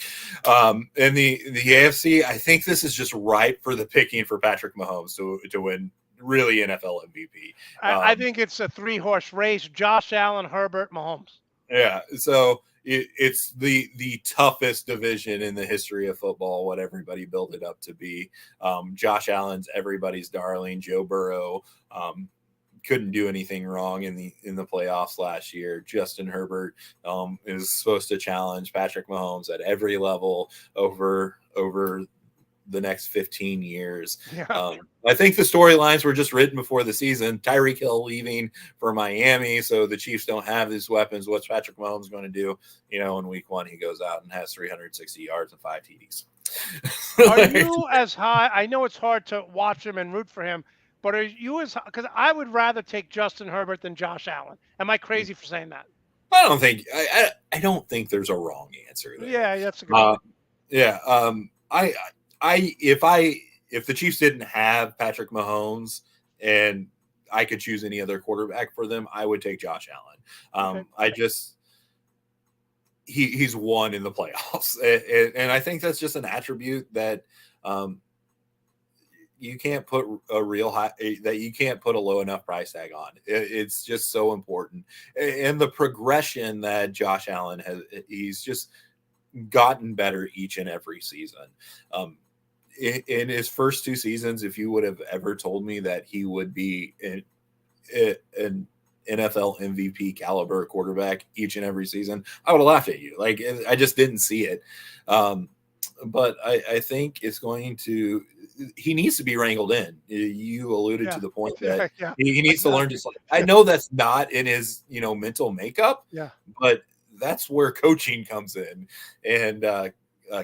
In the AFC, I think this is just ripe for the picking for Patrick Mahomes to win really NFL MVP. I think it's a 3-horse race: Josh Allen, Herbert, Mahomes. Yeah, so it's the toughest division in the history of football, what everybody built it up to be. Josh Allen's everybody's darling. Joe Burrow couldn't do anything wrong in the playoffs last year. Justin Herbert is supposed to challenge Patrick Mahomes at every level over the next 15 years. Yeah. I think the storylines were just written before the season. Tyreek Hill leaving for Miami, so the Chiefs don't have these weapons. What's Patrick Mahomes going to do? In week 1, he goes out and has 360 yards and 5 TDs. Are you as high? I know it's hard to watch him and root for him, but are you as high? Because I would rather take Justin Herbert than Josh Allen. Am I crazy for saying that? I don't think there's a wrong answer there. Yeah, that's a good one. Yeah. If the Chiefs didn't have Patrick Mahomes and I could choose any other quarterback for them, I would take Josh Allen. Okay. He's won in the playoffs, and I think that's just an attribute that you can't put a low enough price tag on. It's just so important, and the progression that Josh Allen he's just gotten better each and every season. In his first 2 seasons, if you would have ever told me that he would be an NFL MVP caliber quarterback each and every season, I would have laughed at you. Like, I just didn't see it. But I think it's he needs to be wrangled in. You alluded to the point that he needs to learn to. I know that's not in his, mental makeup. Yeah. But that's where coaching comes in. And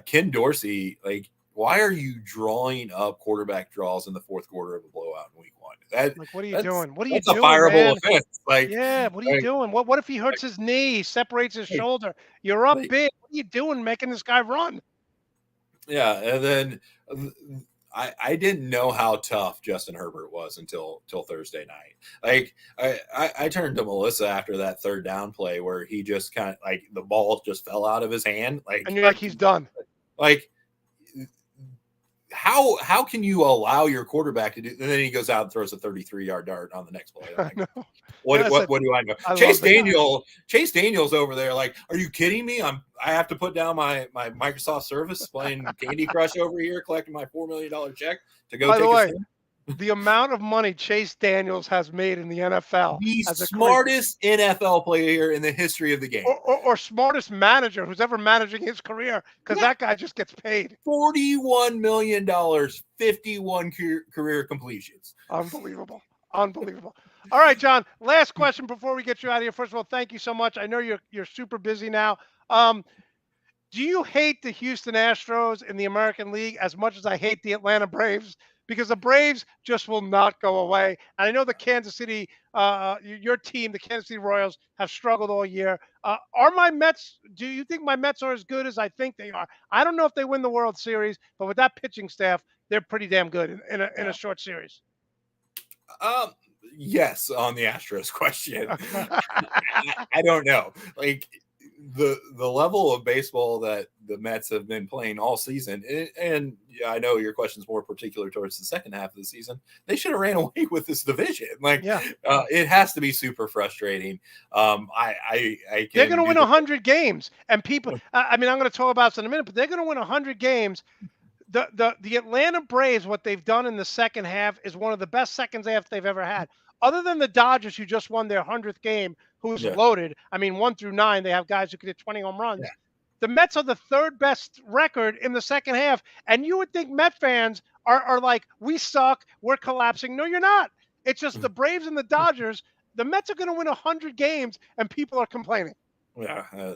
Ken Dorsey, like, why are you drawing up quarterback draws in the fourth quarter of a blowout in week 1? What are you doing? What are you doing? That's a fireable offense. What are you doing? What if he hurts his knee, separates his shoulder? You're up big. What are you doing making this guy run? Yeah, and then I didn't know how tough Justin Herbert was until Thursday night. Like, I turned to Melissa after that third down play where he just kind of, like, the ball just fell out of his hand. Like, and you're like, he's done. Like, how can you allow your quarterback to do? And then he goes out and throws a 33-yard dart on the next play. Like, what do I know? Chase Daniel's over there. Like, are you kidding me? I have to put down my Microsoft Service, playing Candy Crush over here, collecting my $4 million check to go. By the way, the amount of money Chase Daniels has made in the NFL, the smartest NFL player in the history of the game, or smartest manager who's ever managing his career, because that guy just gets paid $41 million, 51 career completions. Unbelievable. All right, John. Last question before we get you out of here. First of all, thank you so much. I know you're super busy now. Do you hate the Houston Astros in the American League as much as I hate the Atlanta Braves? Because the Braves just will not go away. And I know the Kansas City, your team, the Kansas City Royals, have struggled all year. Do you think my Mets are as good as I think they are? I don't know if they win the World Series, but with that pitching staff, they're pretty damn good in a short series. Yes, on the Astros question. I don't know. Like, the level of baseball that the Mets have been playing all season, and I know your question is more particular towards the second half of the season, they should have ran away with this division. Like, it has to be super frustrating. They're going to win 100 games, and people. I'm going to talk about this in a minute, but they're going to win 100 games. The Atlanta Braves, what they've done in the second half is one of the best second halves they've ever had. Other than the Dodgers, who just won their 100th game, who's loaded. 1 through 9, they have guys who could hit 20 home runs. Yeah. The Mets are the third best record in the second half. And you would think Met fans are like, we suck, we're collapsing. No, you're not. It's just the Braves and the Dodgers. The Mets are going to win 100 games, and people are complaining. Yeah.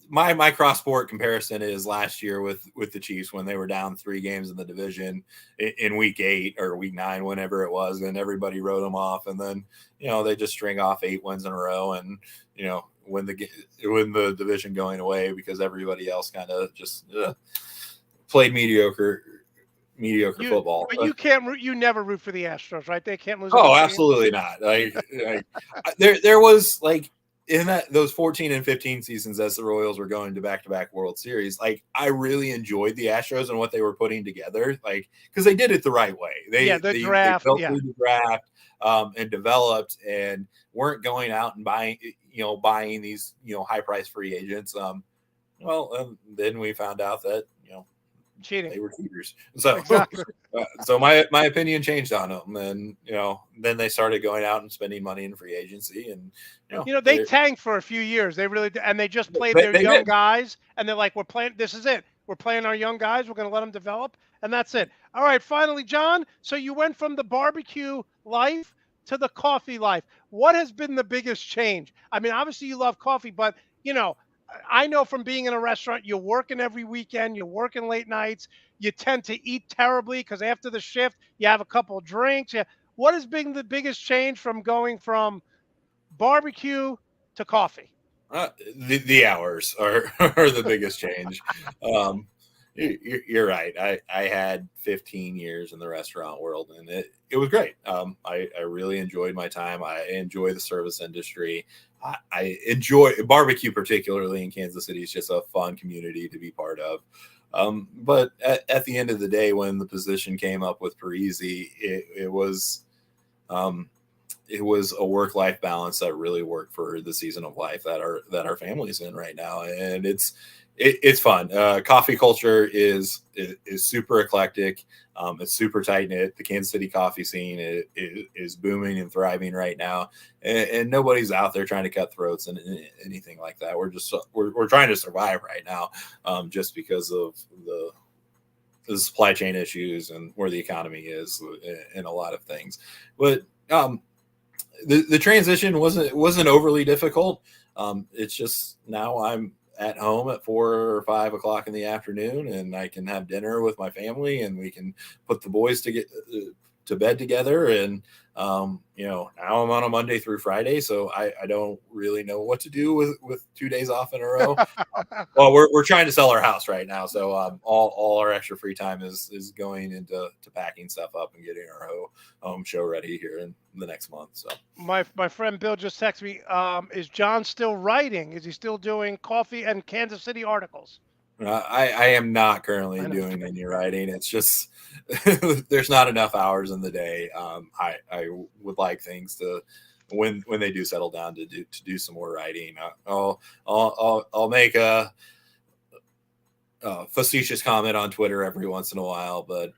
My cross-sport comparison is last year with the Chiefs when they were down 3 games in the division in week 8 or week 9, whenever it was, and everybody wrote them off, and then they just string off 8 wins in a row and win the division going away because everybody else kind of just played mediocre football. But you never root for the Astros, right? They can't lose. Oh, absolutely not. There was, like, in those 14 and 15 seasons, as the Royals were going to back-to-back World Series, like I really enjoyed the Astros and what they were putting together, like because they did it the right way. They draft, built through the draft and developed, and weren't going out and buying these high-priced free agents. Then we found out that cheating. They were cheaters. So exactly. So my opinion changed on them, and then they started going out and spending money in free agency, and they tanked for a few years. They really did, and they just played their young guys, and they're like, we're playing. This is it. We're playing our young guys. We're going to let them develop, and that's it. All right, finally, John. So you went from the barbecue life to the coffee life. What has been the biggest change? I mean, obviously you love coffee, but I know from being in a restaurant, you're working every weekend, you're working late nights, you tend to eat terribly because after the shift, you have a couple of drinks. What has been the biggest change from going from barbecue to coffee? The hours are, are the biggest change. You're right. I had 15 years in the restaurant world, and it was great. I really enjoyed my time. I enjoy the service industry. I enjoy barbecue, particularly in Kansas City. It's just a fun community to be part of. But at the end of the day, when the position came up with Parisi, it was a work-life balance that really worked for the season of life that our family's in right now, and it's fun. Coffee culture is super eclectic. It's super tight knit. The Kansas City coffee scene is booming and thriving right now, and nobody's out there trying to cut throats and anything like that. We're trying to survive right now, just because of the supply chain issues and where the economy is in a lot of things. But the transition wasn't overly difficult. It's just now I'm at home at 4 or 5 o'clock in the afternoon, and I can have dinner with my family, and we can put the boys to bed together. And now I'm on a Monday through Friday, so I don't really know what to do with 2 days off in a row. Well, we're trying to sell our house right now, so all our extra free time is going into packing stuff up and getting our home show ready here in the next month. So my friend Bill just texted me. Is John still writing? Is he still doing coffee and Kansas City articles? I am not currently doing any writing. It's just there's not enough hours in the day. I would like things to when they do settle down to do some more writing. I'll make a facetious comment on Twitter every once in a while, but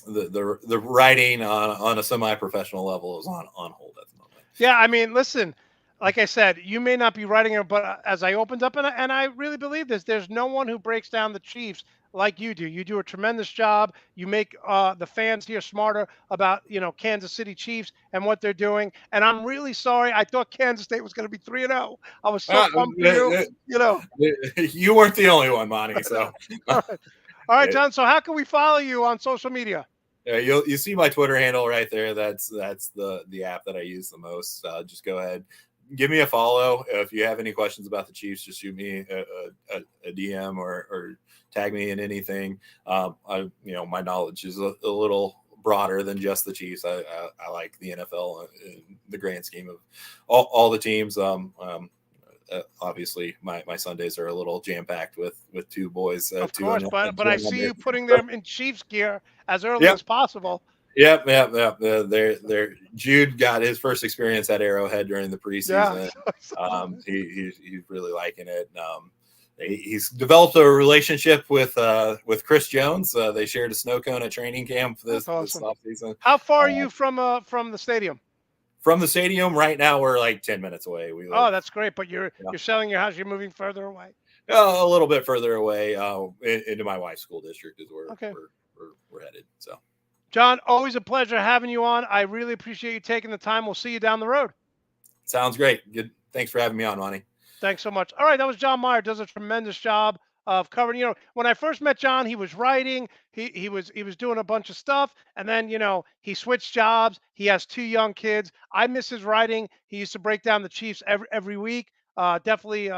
the writing on a semi-professional level is on hold at the moment. Yeah, I mean, listen, like I said, you may not be writing it, but as I opened up, and I really believe this, there's no one who breaks down the Chiefs like you do. You do a tremendous job. You make the fans here smarter about, Kansas City Chiefs and what they're doing. And I'm really sorry. I thought Kansas State was going to be 3-0. I was so pumped for you. You weren't the only one, Monte. So, all right, John. So how can we follow you on social media? You see my Twitter handle right there. That's the app that I use the most. Just go ahead, give me a follow. If you have any questions about the Chiefs, just shoot me a DM or tag me in anything. My knowledge is a little broader than just the Chiefs. I like the NFL in the grand scheme of all the teams. Obviously, my Sundays are a little jam packed with two boys. Of course, but I see you putting them in Chiefs gear as early as possible. Yep. They're Jude got his first experience at Arrowhead during the preseason. Yeah. He's really liking it. He's developed a relationship with Chris Jones. They shared a snow cone at training camp this offseason. How far are you from the stadium? From the stadium right now, we're like 10 minutes away. Oh, that's great. But you're selling your house. You're moving further away. A little bit further away into my wife's school district is where we're headed. So, John, always a pleasure having you on. I really appreciate you taking the time. We'll see you down the road. Sounds great. Good. Thanks for having me on, Monte. Thanks so much. All right, that was John Meyer. Does a tremendous job of covering. When I first met John, he was writing. He was doing a bunch of stuff, and then he switched jobs. He has 2 young kids. I miss his writing. He used to break down the Chiefs every week. Definitely.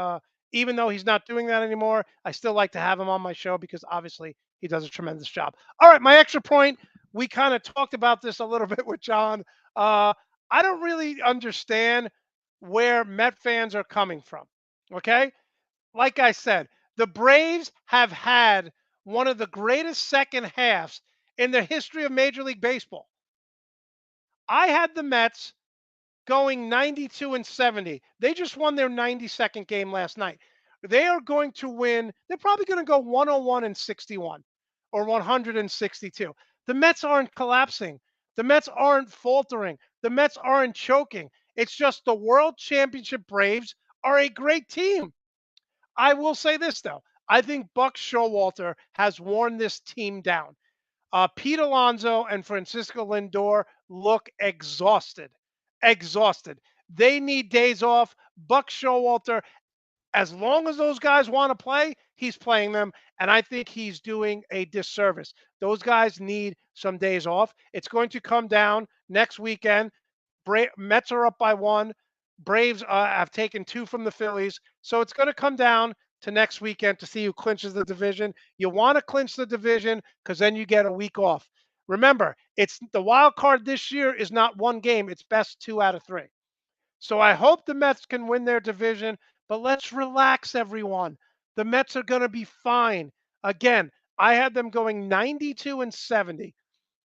Even though he's not doing that anymore, I still like to have him on my show because obviously he does a tremendous job. All right, my extra point. We kind of talked about this a little bit with John. I don't really understand where Met fans are coming from. Okay? Like I said, the Braves have had one of the greatest second halves in the history of Major League Baseball. I had the Mets going 92-70. They just won their 92nd game last night. They are going to win. They're probably going to go 101-61 or 162. The Mets aren't collapsing. The Mets aren't faltering. The Mets aren't choking. It's just the World Championship Braves are a great team. I will say this, though. I think Buck Showalter has worn this team down. Pete Alonso and Francisco Lindor look exhausted. Exhausted. They need days off. Buck Showalter, as long as those guys want to play, he's playing them. And I think he's doing a disservice. Those guys need some days off. It's going to come down next weekend. Mets are up by 1. Braves have taken 2 from the Phillies. So it's going to come down to next weekend to see who clinches the division. You want to clinch the division because then you get a week off. Remember, it's the wild card this year is not 1 game. It's best 2 out of 3. So I hope the Mets can win their division, but let's relax, everyone. The Mets are going to be fine. Again, I had them going 92-70.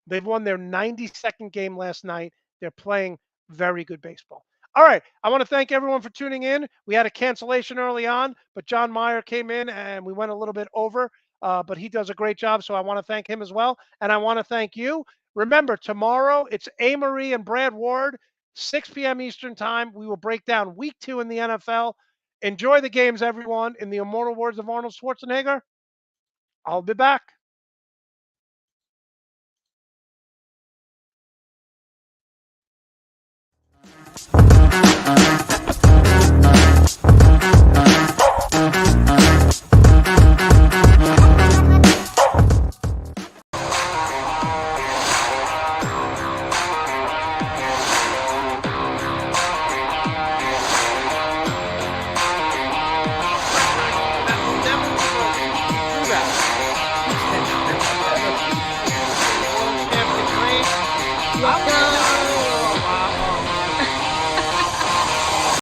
They've won their 92nd game last night. They're playing very good baseball. All right. I want to thank everyone for tuning in. We had a cancellation early on, but John Meyer came in and we went a little bit over, but he does a great job. So I want to thank him as well. And I want to thank you. Remember, tomorrow it's A. and Brad Ward, 6 p.m. Eastern time. We will break down week 2 in the NFL. Enjoy the games, everyone. In the immortal words of Arnold Schwarzenegger, I'll be back. Do that.